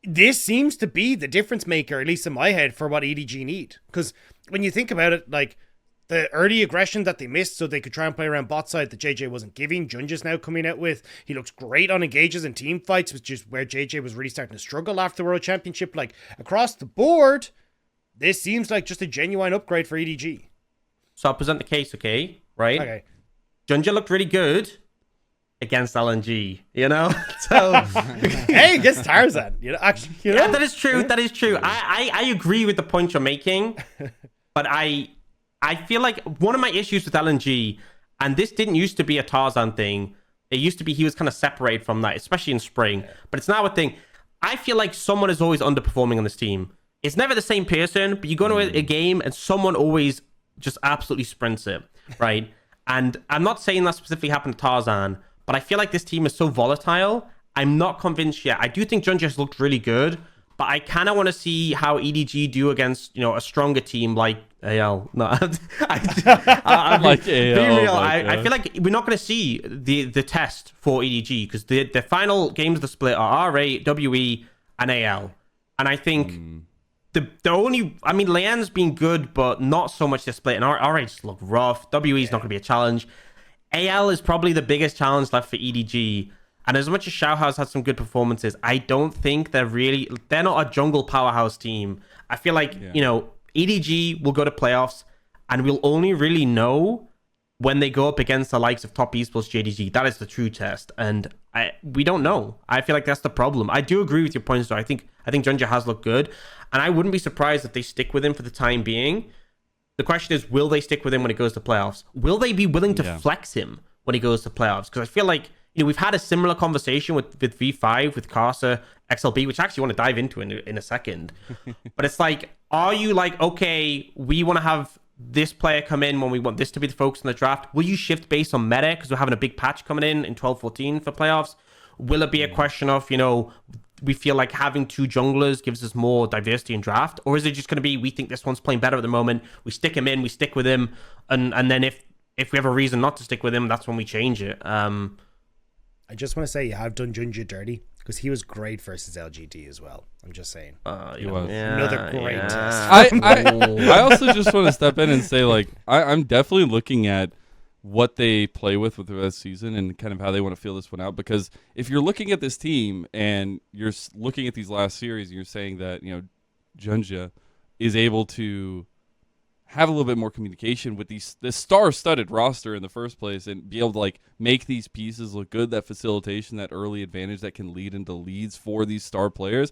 this seems to be the difference maker, at least in my head, for what EDG need. Because when you think about it, the early aggression that they missed so they could try and play around bot side that JJ wasn't giving, Junjia's now coming out with. He looks great on engages and team fights, which is where JJ was really starting to struggle after the World Championship. Across the board, this seems like just a genuine upgrade for EDG. So I'll present the case, okay? Right? Okay. Junjia looked really good against LNG, So hey, against Tarzan, actually, Yeah, that is true. That is true. I agree with the point you're making, but I feel like one of my issues with LNG, and this didn't used to be a Tarzan thing. It used to be he was kind of separated from that, especially in spring. But it's now a thing. I feel like someone is always underperforming on this team. It's never the same person, but you go to a game and someone always just absolutely sprints it, right? And I'm not saying that specifically happened to Tarzan, but I feel like this team is so volatile. I'm not convinced yet. I do think Junjia looked really good, but I kind of want to see how EDG do against, a stronger team like AL. No, I'm like AL. I feel like we're not going to see the test for EDG because the final games of the split are RA, WE, and AL. And I think the only, Leanne's been good, but not so much this split. And RA just look rough. WE's not going to be a challenge. AL is probably the biggest challenge left for EDG. And as much as Xiaohao's had some good performances, I don't think they're not a jungle powerhouse team. I feel like, EDG will go to playoffs and we'll only really know when they go up against the likes of Top Esports JDG. That is the true test. And we don't know. I feel like that's the problem. I do agree with your points though. I think Junjia has looked good. And I wouldn't be surprised if they stick with him for the time being. The question is, will they stick with him when it goes to playoffs? Will they be willing to flex him when he goes to playoffs? Because I feel like, we've had a similar conversation with V5, with Casa, XLB, which I actually want to dive into in a second. But it's are you okay, we want to have this player come in when we want this to be the focus in the draft? Will you shift based on meta because we're having a big patch coming in 12-14 for playoffs? Will it be a question of, we feel like having two junglers gives us more diversity in draft? Or is it just going to be, we think this one's playing better at the moment, we stick him in, we stick with him, and then if we have a reason not to stick with him, that's when we change it. I just want to say you have done Junjia dirty because he was great versus LGD as well. I'm just saying. He was. Another great test. I also just want to step in and say, I'm definitely looking at what they play with the rest of the season and kind of how they want to feel this one out. Because if you're looking at this team and you're looking at these last series and you're saying that, Junjia is able to have a little bit more communication with this star-studded roster in the first place and be able to make these pieces look good, that facilitation, that early advantage that can lead into leads for these star players.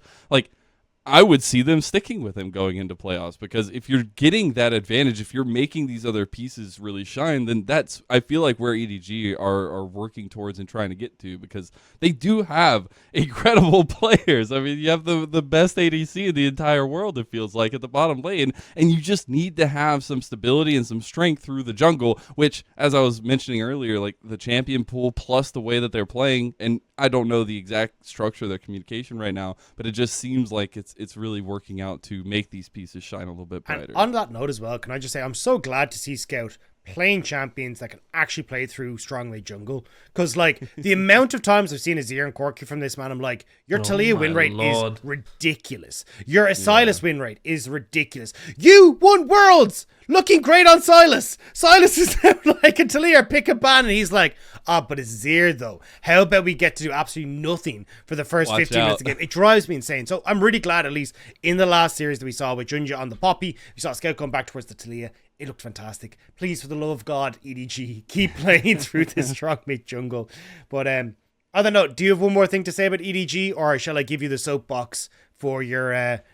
I would see them sticking with him going into playoffs, because if you're getting that advantage, if you're making these other pieces really shine, then that's, I feel like, where EDG are working towards and trying to get to, because they do have incredible players. I mean, you have the best ADC in the entire world, it feels like, at the bottom lane, and you just need to have some stability and some strength through the jungle, which, as I was mentioning earlier, like the champion pool plus the way that they're playing, and I don't know the exact structure of their communication right now, but it just seems like it's really working out to make these pieces shine a little bit brighter. And on that note as well, can I just say I'm so glad to see Scout playing champions that can actually play through strong lane jungle, because like the amount of times I've seen Azir and Corki from this man, I'm like, your Talia win rate is ridiculous, your Silas win rate is ridiculous, you won worlds looking great on Silas is now like a Talia pick a ban, and he's like, but it's Azir though, how about we get to do absolutely nothing for the first 15 minutes of the game? It drives me insane. So I'm really glad, at least in the last series that we saw with Junjia on the Poppy, we saw Scout come back towards the Talia. It looked fantastic. Please, for the love of God, EDG, keep playing through this strong mid jungle. But on that note, do you have one more thing to say about EDG, or shall I give you the soapbox for your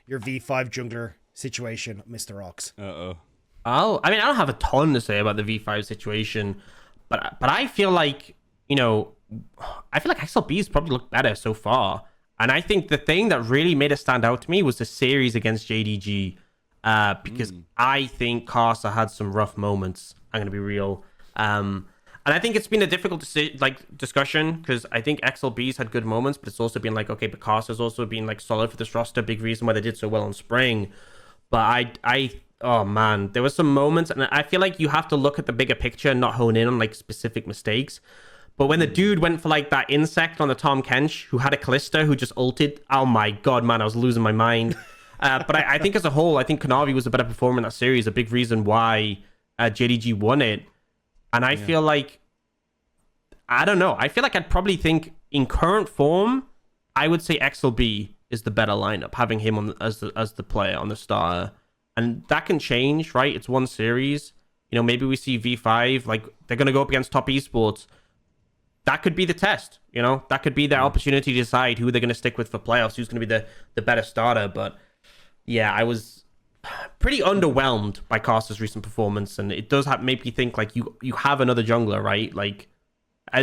V5 jungler situation, Mr. Ox? I mean, I don't have a ton to say about the V5 situation, but I feel like, XLB's probably looked better so far. And I think the thing that really made it stand out to me was the series against JDG. Because I think Carsa had some rough moments. I'm going to be real. And I think it's been a difficult discussion, because I think XLB's had good moments, but it's also been like, okay, but Carsa's also been like solid for this roster. Big reason why they did so well on Spring. But oh man, there were some moments, and I feel like you have to look at the bigger picture and not hone in on like specific mistakes. But when the dude went for like that insect on the Tom Kench, who had a Callisto, who just ulted, oh my god, man, I was losing my mind. But I think as a whole, I think Kanavi was a better performer in that series, a big reason why JDG won it. And I feel like, I don't know, I feel like I'd probably think in current form, I would say XLB is the better lineup, having him on as the player on the starter. And that can change, right? It's one series. Maybe we see V5, like they're going to go up against top esports. That could be the test, That could be their opportunity to decide who they're going to stick with for playoffs, who's going to be the better starter. But yeah, I was pretty underwhelmed by Carster's recent performance, and it does make me think like you have another jungler, right? Like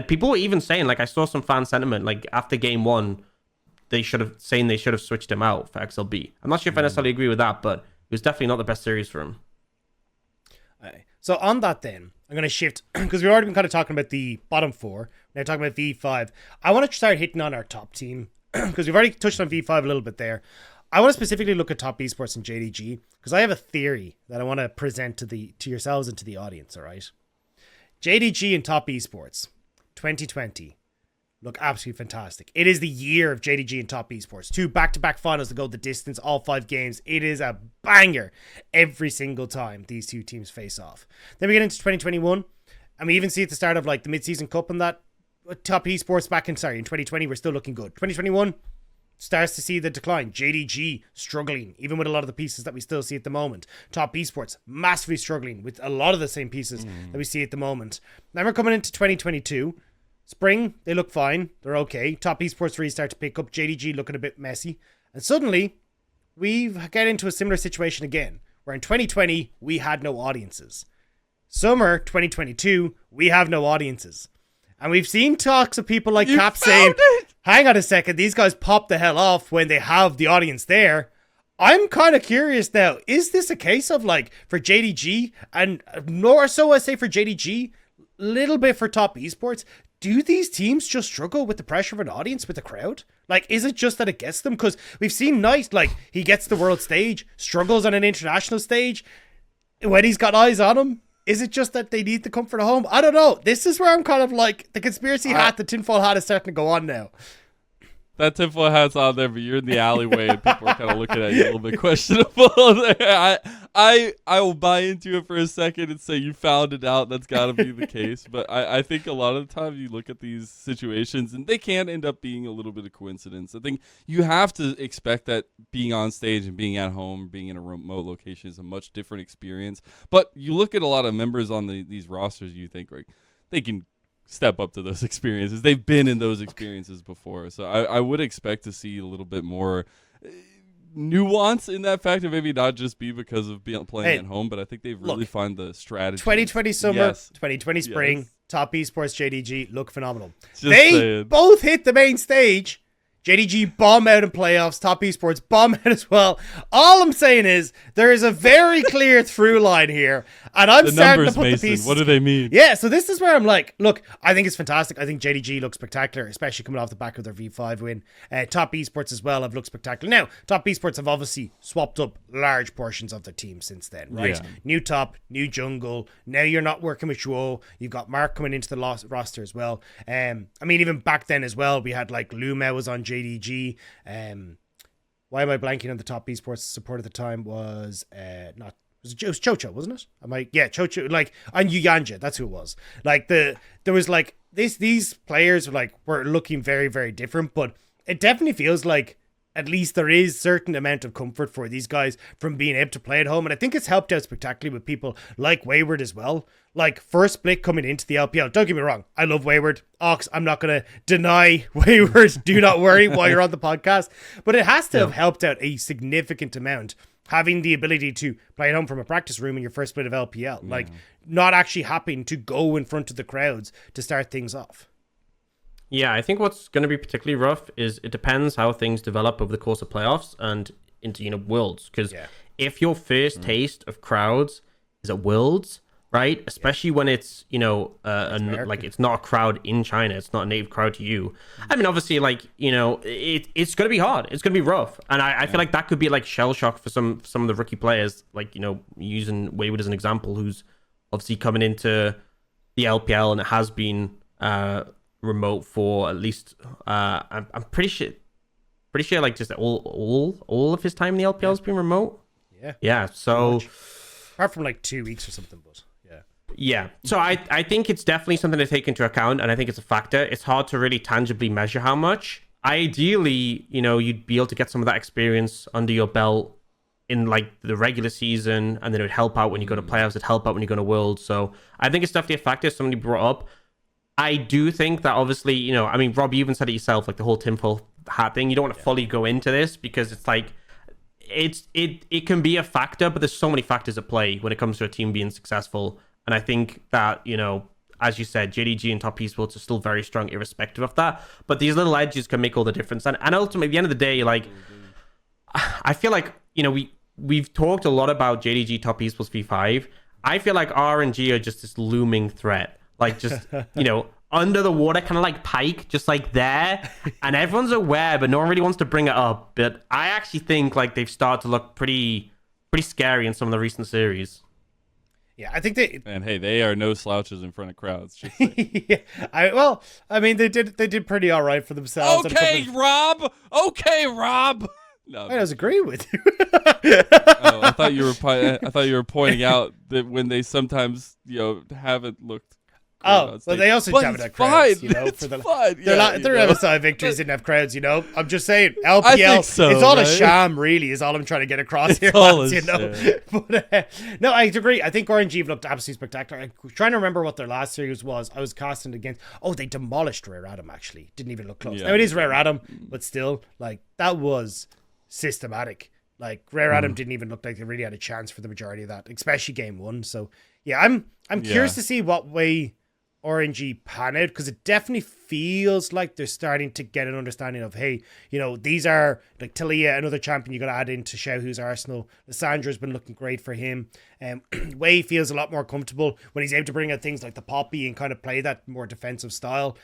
people were even saying, like I saw some fan sentiment, like after game 1, they should have switched him out for XLB. I'm not sure if I necessarily agree with that, but it was definitely not the best series for him. So on that then, I'm going to shift, because we've already been kind of talking about the bottom 4. Now talking about V5. I want to start hitting on our top team, because we've already touched on V5 a little bit there. I want to specifically look at top esports and JDG, because I have a theory that I want to present to yourselves and to the audience, all right? JDG and top esports, 2020, look absolutely fantastic. It is the year of JDG and top esports. 2 back-to-back finals to go the distance, all 5 games. It is a banger every single time these two teams face off. Then we get into 2021, and we even see at the start of like the mid-season cup and that top esports in 2020, we're still looking good. 2021 starts to see the decline. JDG struggling, even with a lot of the pieces that we still see at the moment. Top esports massively struggling with a lot of the same pieces that we see at the moment. Then we're coming into 2022. Spring, they look fine. They're okay. Top esports really start to pick up. JDG looking a bit messy. And suddenly, we get into a similar situation again, where in 2020, we had no audiences. Summer 2022, we have no audiences. And we've seen talks of people like Cap saying, hang on a second, these guys pop the hell off when they have the audience there. I'm kind of curious now, is this a case of like for JDG, and more so I say for JDG, little bit for top esports, do these teams just struggle with the pressure of an audience, with the crowd? Like, is it just that it gets them? Because we've seen Knight, like, he gets the world stage, struggles on an international stage when he's got eyes on him. Is it just that they need the comfort of home? I don't know. This is where I'm kind of like, the conspiracy hat, the tinfoil hat is starting to go on now. That tinfoil hat's on there, but you're in the alleyway and people are kind of looking at you a little bit questionable. I will buy into it for a second and say you found it out. That's got to be the case. But I think a lot of the time you look at these situations and they can end up being a little bit of coincidence. I think you have to expect that being on stage and being at home, being in a remote location is a much different experience. But you look at a lot of members on these rosters, you think like they can step up to those experiences. They've been in those experiences before. So I would expect to see a little bit more nuance in that factor, maybe not just be because of playing at home, but I think they've really found the strategy. 2020 summer, Yes. 2020 spring, top esports JDG look phenomenal. Just They saying. both hit the main stage. JDG bomb out in playoffs, top esports bomb out as well. All I'm saying is there is a very clear through line here, and I'm The starting to numbers, put the Mason. pieces. What do they mean? Yeah, so this is where I'm like, look, I think it's fantastic. I think JDG looks spectacular, especially coming off the back of their V5 win. Top esports as well have looked spectacular. Now, top esports have obviously swapped up large portions of their team since then, right? Yeah. New top, new jungle. Now you're not working with Shuo. You've got Mark coming into the roster as well. I mean, even back then as well, we had like Luma was on JDG. Why am I blanking on the top esports support at the time? Was it was Chocho, wasn't it? Chocho, like, and Junjia, that's who it was. Like there was like these players were looking very, very different, but it definitely feels like at least there is certain amount of comfort for these guys from being able to play at home. And I think it's helped out spectacularly with people like Wayward as well. Like first split coming into the LPL. Don't get me wrong. I love Wayward. Ox, I'm not going to deny Wayward. Do not worry while you're on the podcast. But it has to have helped out a significant amount having the ability to play at home from a practice room in your first split of LPL. Like not actually having to go in front of the crowds to start things off. Yeah, I think what's going to be particularly rough is it depends how things develop over the course of playoffs and into Worlds. Because if your first taste of crowds is at Worlds, right, especially when it's it's not a crowd in China, it's not a native crowd to you. I mean, obviously, it's going to be hard, it's going to be rough, and I feel like that could be like shell shock for some of the rookie players, like using Wayward as an example, who's obviously coming into the LPL and it has been remote for at least I'm pretty sure like just all of his time in the LPL has been remote. So apart from like 2 weeks or something, but so I think it's definitely something to take into account, and I think it's a factor. It's hard to really tangibly measure how much. Ideally, you'd be able to get some of that experience under your belt in like the regular season, and then it would help out when you go to playoffs, it'd help out when you go to Worlds. So I think it's definitely a factor somebody brought up. I do think that obviously, I mean, Rob, you even said it yourself, like the whole tinfoil hat thing. You don't want to fully go into this because it's like, it can be a factor, but there's so many factors at play when it comes to a team being successful. And I think that, as you said, JDG and top esports are still very strong irrespective of that. But these little edges can make all the difference. And ultimately, at the end of the day, like, I feel like, we've talked a lot about JDG top esports V5. I feel like RNG are just this looming threat. Like just, under the water, kind of like Pike, just like there. And everyone's aware, but no one really wants to bring it up. But I actually think like they've started to look pretty scary in some of the recent series. Yeah, I think they... And hey, they are no slouches in front of crowds. Just I mean, they did pretty all right for themselves. Okay, Rob. No, I was agreeing with you. I thought you were pointing out that when they sometimes haven't looked. But they also didn't have enough crowds, for the fine. Their MSI victories didn't have crowds, I'm just saying, LPL, so, it's all right? a sham, really, is all I'm trying to get across here, But no, I agree. I think RNG have looked absolutely spectacular. I'm trying to remember what their last series was. I was casting against. Oh, they demolished Rare Adam. Actually, didn't even look close. Yeah. Now it is Rare Adam, but still, like that was systematic. Like Rare Adam didn't even look like they really had a chance for the majority of that, especially game one. So yeah, I'm curious to see what way RNG pan out, because it definitely feels like they're starting to get an understanding of, hey, these are like Talia, another champion you got to add into Xiao, who's Arsenal. Lissandra's been looking great for him. Wei feels a lot more comfortable when he's able to bring out things like the Poppy and kind of play that more defensive style.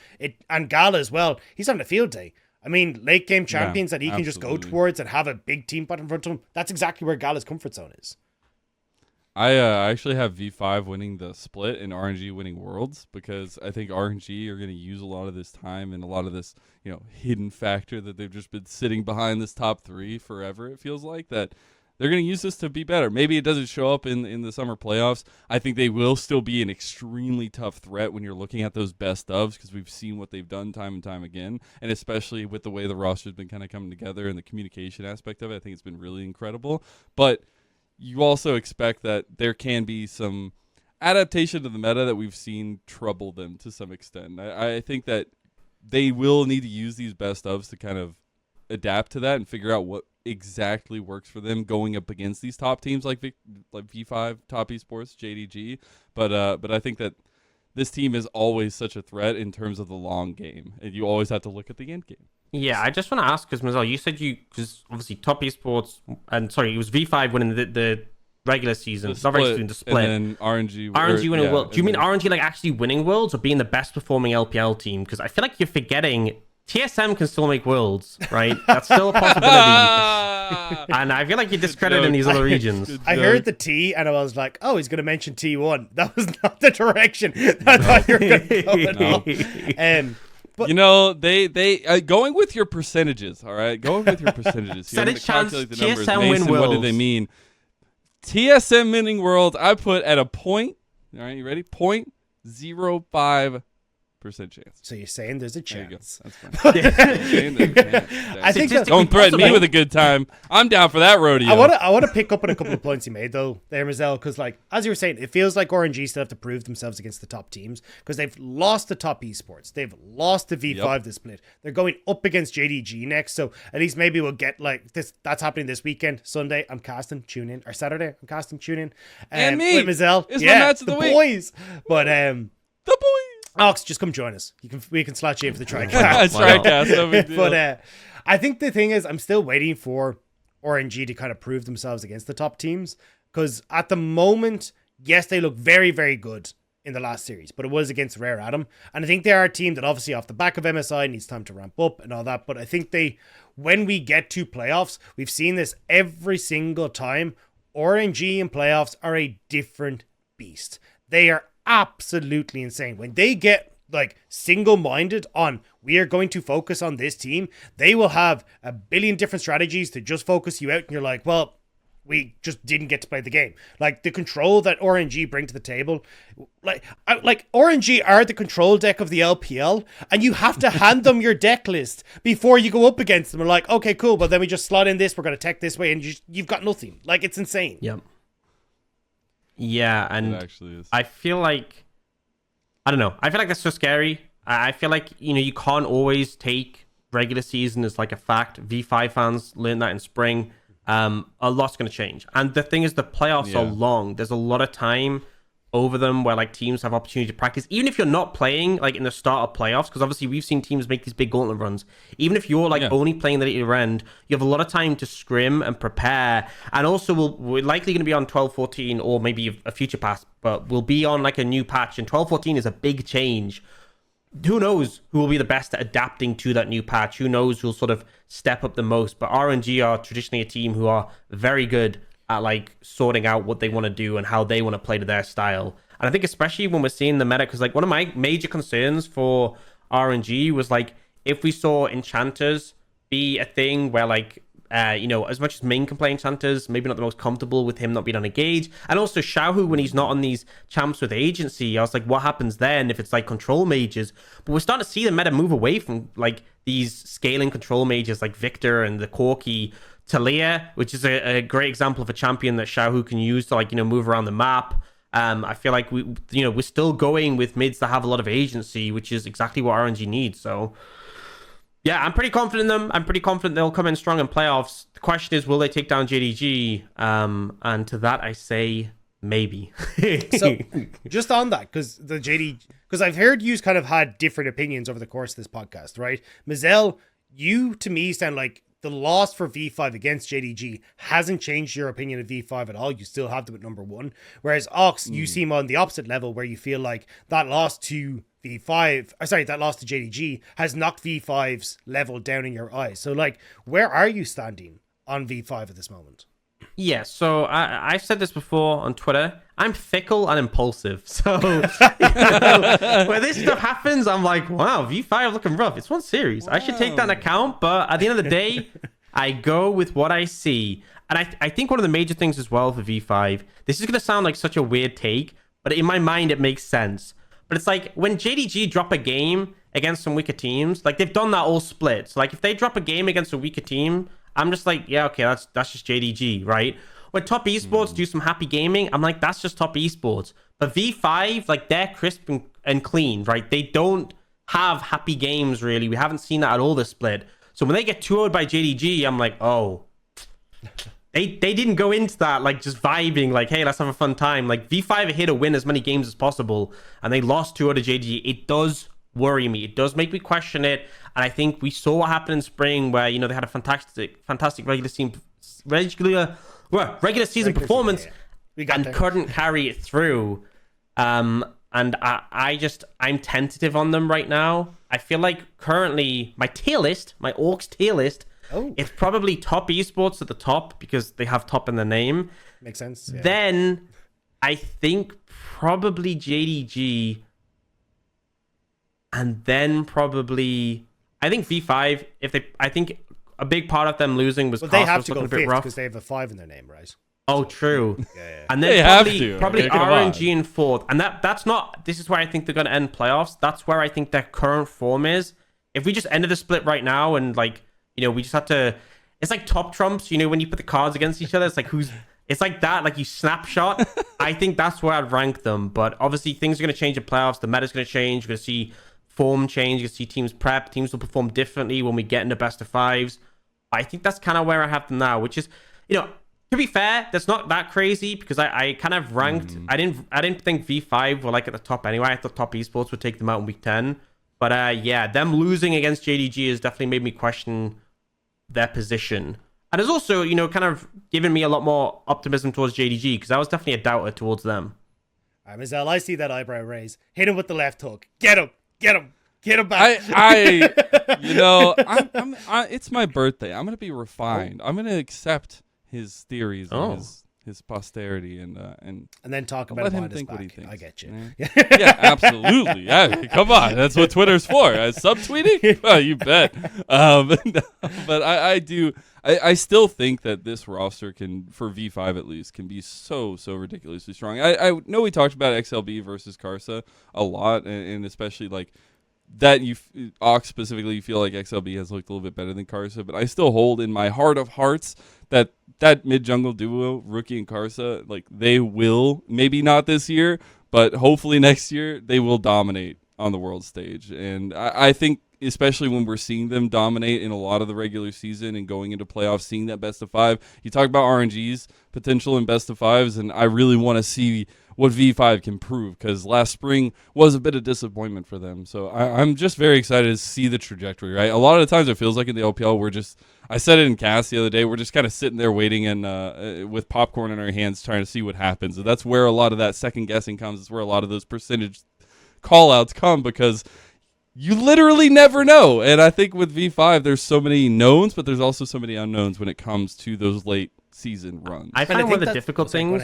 And Gala as well, he's having a field day. I mean, late game champions that he can just go towards and have a big team put in front of him. That's exactly where Gala's comfort zone is. I actually have V5 winning the split and RNG winning Worlds, because I think RNG are going to use a lot of this time and a lot of this, hidden factor that they've just been sitting behind this top three forever. It feels like that they're going to use this to be better. Maybe it doesn't show up in the summer playoffs. I think they will still be an extremely tough threat when you're looking at those best ofs, because we've seen what they've done time and time again, and especially with the way the roster's been kind of coming together and the communication aspect of it, I think it's been really incredible. But you also expect that there can be some adaptation to the meta that we've seen trouble them to some extent. I think that they will need to use these best ofs to kind of adapt to that and figure out what exactly works for them going up against these top teams like V5, Top Esports, JDG. But I think that this team is always such a threat in terms of the long game, and you always have to look at the end game. Yeah, I just want to ask, because Mazel, you said because obviously Top Esports, and sorry, it was V5 winning the regular season, not regular season, the split. And then RNG winning Worlds. Do you mean RNG like actually winning Worlds or being the best performing LPL team? Because I feel like you're forgetting TSM can still make Worlds, right? That's still a possibility. And I feel like you're discrediting these other regions. I heard the T and I was like, oh, he's going to mention T1. That was not the direction I thought you were going to go at all. But, you know, they going with your percentages, all right? Going with your percentages. Set a chance TSM win Mason, Worlds. what do they mean? TSM winning Worlds, I put at a point, all right, you ready? 0.05% chance. So you're saying there's a chance. That's fine. I think don't threaten me with a good time. I'm down for that rodeo. I want to pick up on a couple of points you made though, there, Mazel, because like as you were saying, it feels like RNG still have to prove themselves against the top teams because they've lost the Top Esports, they've lost the V5 this split. They're going up against JDG next, so at least maybe we'll get like this. That's happening this weekend, Sunday. I'm casting, tune in, or Saturday. I'm casting, tune in. And me, with Mazel. It's my match of the week. Boys, but the boys. Ox, just come join us. We can slot you in for the TriCast. TriCast, no big deal. But I think the thing is, I'm still waiting for RNG to kind of prove themselves against the top teams. Because at the moment, yes, they look very, very good in the last series, but it was against Rare Atom. And I think they are a team that obviously off the back of MSI needs time to ramp up and all that. But I think when we get to playoffs, we've seen this every single time. RNG in playoffs are a different beast. They are absolutely insane. When they get like single-minded on we are going to focus on this team, they will have a billion different strategies to just focus you out, and you're like, well, we just didn't get to play the game. Like the control that RNG bring to the table, like RNG are the control deck of the LPL, and you have to hand them your deck list before you go up against them. And like, okay, cool, but then we just slot in this, we're going to tech this way, and you've got nothing. Like, it's insane. Yep. Yeah, and it actually is. I feel like, I don't know. I feel like that's so scary. I feel like, you can't always take regular season as like a fact. V5 fans learned that in spring. A lot's going to change. And the thing is, the playoffs are long. There's a lot of time over them where like teams have opportunity to practice. Even if you're not playing like in the start of playoffs, because obviously we've seen teams make these big gauntlet runs. Even if you're like only playing the year end, you have a lot of time to scrim and prepare. And also we're likely going to be on 12-14 or maybe a future pass, but we'll be on like a new patch. And 12-14 is a big change. Who knows who will be the best at adapting to that new patch? Who knows who'll sort of step up the most? But RNG are traditionally a team who are very good at like sorting out what they want to do and how they want to play to their style. And I think especially when we're seeing the meta, because like one of my major concerns for RNG was like if we saw enchanters be a thing where like as much as Ming can play enchanters, maybe not the most comfortable with him not being on a gauge. And also Xiaohu, when he's not on these champs with agency, I was like, what happens then if it's like control mages? But we're starting to see the meta move away from like these scaling control mages like Victor and the Corki. Talia, which is a great example of a champion that Xiaohu can use to like move around the map. I feel like we're still going with mids that have a lot of agency, which is exactly what RNG needs. So yeah, I'm pretty confident in them. I'm pretty confident they'll come in strong in playoffs. The question is, will they take down JDG? And to that I say maybe. So just on that, because I've heard you kind of had different opinions over the course of this podcast, right? Mazel, you to me sound like the loss for V5 against JDG hasn't changed your opinion of V5 at all. You still have them at number one. Whereas Ox, you seem on the opposite level where you feel like that loss to JDG has knocked V5's level down in your eyes. So like, where are you standing on V5 at this moment? Yeah, so I've said this before on Twitter. I'm fickle and impulsive. So when this stuff happens, I'm like, wow, V5 looking rough. It's one series. Wow. I should take that into account. But at the end of the day, I go with what I see. And I think one of the major things as well for V5, this is going to sound like such a weird take, but in my mind, it makes sense. But it's like when JDG drop a game against some weaker teams, like they've done that all split. So like if they drop a game against a weaker team, I'm just like, yeah, okay, that's just JDG, right? When Top Esports do some happy gaming, I'm like, that's just Top Esports. But V5, like they're crisp and clean, right? They don't have happy games really. We haven't seen that at all this split. So when they get 2-0'd by JDG, I'm like, oh, they didn't go into that like just vibing, like, hey, let's have a fun time. Like V5 are here to win as many games as possible, and they lost 2-0 to JDG. It does worry me. It does make me question it. And I think we saw what happened in spring, where they had a fantastic regular season performance, and couldn't carry it through. And I'm tentative on them right now. I feel like currently my Orcs tier list, it's probably top esports at the top because they have top in the name. Makes sense. Yeah. Then I think probably JDG, and then probably I think V5. I think a big part of them losing was they have to go fifth because they have a 5 in their name, right? Oh, true. Yeah. And then probably RNG in fourth. And that's not. This is where I think they're going to end playoffs. That's where I think their current form is. If we just ended the split right now and we just have to. It's like top trumps. When you put the cards against each other, it's like who's. It's like that. Like you snapshot. I think that's where I'd rank them. But obviously things are going to change in playoffs. The meta's going to change. You're going to see form change. You're going to see teams prep. Teams will perform differently when we get into best of fives. I think that's kind of where I have them now, which is, to be fair, that's not that crazy because I kind of ranked. I didn't think V5 were at the top anyway. I thought top esports would take them out in week 10. But them losing against JDG has definitely made me question their position. And it's also, kind of given me a lot more optimism towards JDG because I was definitely a doubter towards them. All right, Mazel, I see that eyebrow raise. Hit him with the left hook. Get him back. It's my birthday. I'm gonna be refined. I'm gonna accept his theories and his posterity and then talk about let him him think what he thinks. I get you. Yeah, absolutely. Yeah, come on, that's what Twitter's for. Subtweeting? Oh, you bet. But I still think that this roster for V5 at least can be so ridiculously strong. I know we talked about XLB versus Karsa a lot, and especially that Ox specifically, you feel like XLB has looked a little bit better than Karsa, but I still hold in my heart of hearts that mid-jungle duo, Rookie and Karsa, they will, maybe not this year, but hopefully next year, they will dominate on the world stage. And I think, especially when we're seeing them dominate in a lot of the regular season and going into playoffs, seeing that best of 5, you talk about RNG's potential in best of 5s, and I really want to see what V5 can prove because last spring was a bit of disappointment for them. So I'm just very excited to see the trajectory, right? A lot of the times it feels like in the LPL, I said it in cast the other day, we're just kind of sitting there waiting and with popcorn in our hands trying to see what happens. And that's where a lot of that second guessing comes. It's where a lot of those percentage call outs come because you literally never know. And I think with V5, there's so many knowns, but there's also so many unknowns when it comes to those late season runs. I find one of the difficult things,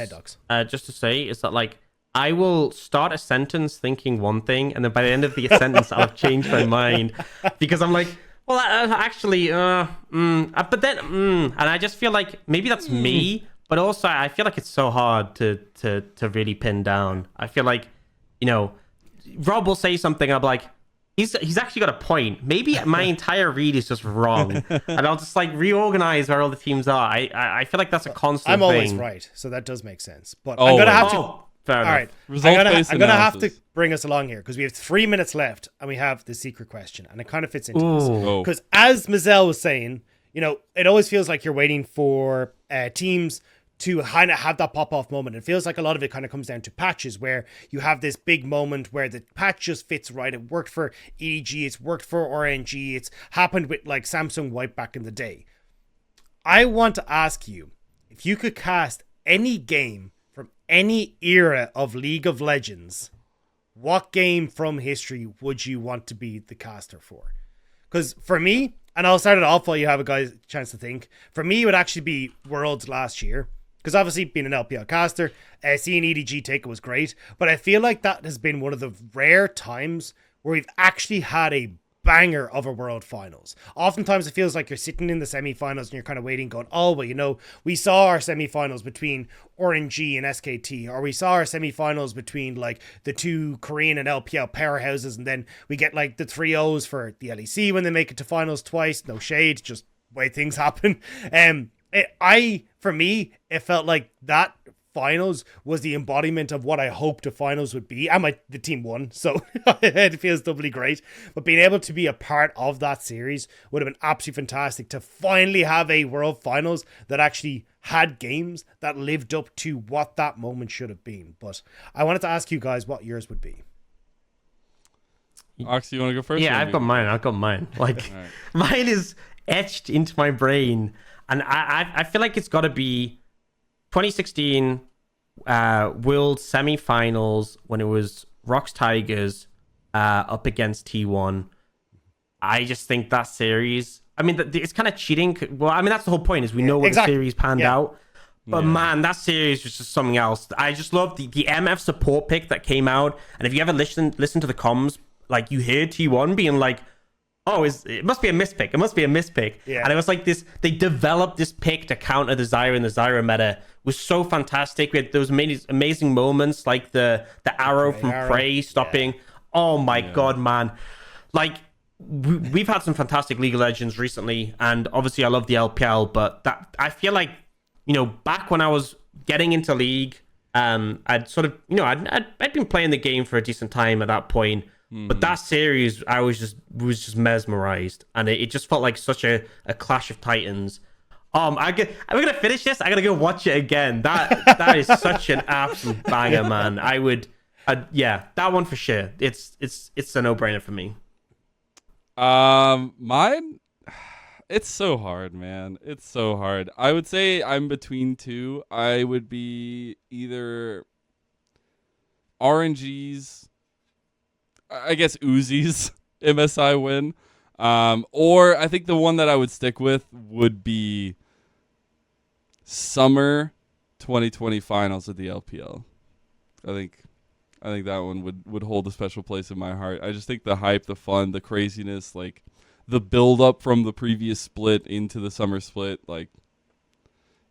just to say, is that I will start a sentence thinking one thing, and then by the end of the sentence, I'll change my mind because I'm like, well, actually, but then, and I just feel like maybe that's me, but also I feel like it's so hard to really pin down. I feel like, Rob will say something, I'm like, he's actually got a point. Maybe my entire read is just wrong, and I'll just reorganize where all the teams are. I feel like that's a constant I'm thing. always right, so that does make sense. But I'm gonna have to. Fair enough. All right, I'm gonna have to bring us along here because we have 3 minutes left, and we have the secret question, and it kind of fits into this because as Mazel was saying, it always feels like you're waiting for teams to kind of have that pop-off moment. It feels like a lot of it kind of comes down to patches where you have this big moment where the patch just fits right. It worked for EDG, it's worked for RNG, it's happened with Samsung Wipe back in the day. I want to ask you, if you could cast any game from any era of League of Legends, what game from history would you want to be the caster for? Because for me, and I'll start it off while you have a guy's chance to think, for me it would actually be Worlds last year. Because obviously being an LPL caster, seeing EDG take it was great. But I feel like that has been one of the rare times where we've actually had a banger of a World Finals. Oftentimes it feels like you're sitting in the semi-finals and you're kind of waiting going, oh, well, we saw our semi-finals between RNG and SKT, or we saw our semi-finals between the two Korean and LPL powerhouses, and then we get the 3-0s for the LEC when they make it to finals twice. No shade, just way things happen. For me, it felt like that finals was the embodiment of what I hoped a finals would be. And the team won, so it feels doubly great. But being able to be a part of that series would have been absolutely fantastic to finally have a world finals that actually had games that lived up to what that moment should have been. But I wanted to ask you guys what yours would be. Ox, you want to go first? Yeah, I've got mine. Like, right. Mine is etched into my brain. And I feel like it's got to be 2016 World Semi-Finals when it was Rocks Tigers up against T1. I just think that series... I mean, it's kind of cheating. Well, I mean, that's the whole point, is we know what the series panned out. But man, that series was just something else. I just love the MF support pick that came out. And if you ever listen to the comms, like, you hear T1 being like, oh, it must be a mispick. It must be a mispick. Yeah. And it was like this, they developed this pick to counter the Zyra, and the Zyra meta was so fantastic. We had those amazing moments, like the arrow from Prey stopping. Yeah. Oh my God, man. Like, we've had some fantastic League of Legends recently, and obviously I love the LPL, but that I feel like, you know, back when I was getting into League, I'd sort of, you know, I'd been playing the game for a decent time at that point. But that series, I was just mesmerized, and it just felt like such a clash of titans. I'm gonna finish this. I gotta go watch it again. That is such an absolute banger, man. That one for sure. It's a no-brainer for me. Mine, it's so hard, man. It's so hard. I would say I'm between two. I would be either RNG's, I guess, Uzi's MSI win. Or I think the one that I would stick with would be summer 2020 finals of the LPL. I think that one would hold a special place in my heart. I just think the hype, the fun, the craziness, like the build up from the previous split into the summer split, like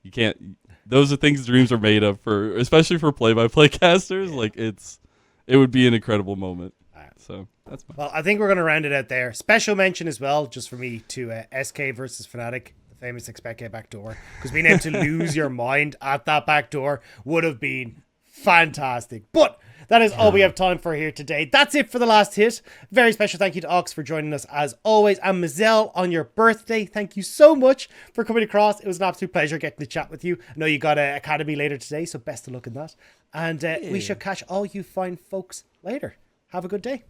you can't, those are things dreams are made of, for especially for play-by-play casters. Yeah. Like it would be an incredible moment. So that's fine. Well, I think we're going to round it out there. Special mention as well, just for me, to SK versus Fnatic, the famous Expect A backdoor. Because being able to lose your mind at that backdoor would have been fantastic. But that is all we have time for here today. That's it for the last hit. Very special thank you to Ox for joining us as always. And Mazel, on your birthday, thank you so much for coming across. It was an absolute pleasure getting to chat with you. I know you got an academy later today, so best of luck in that. And we shall catch all you fine folks later. Have a good day.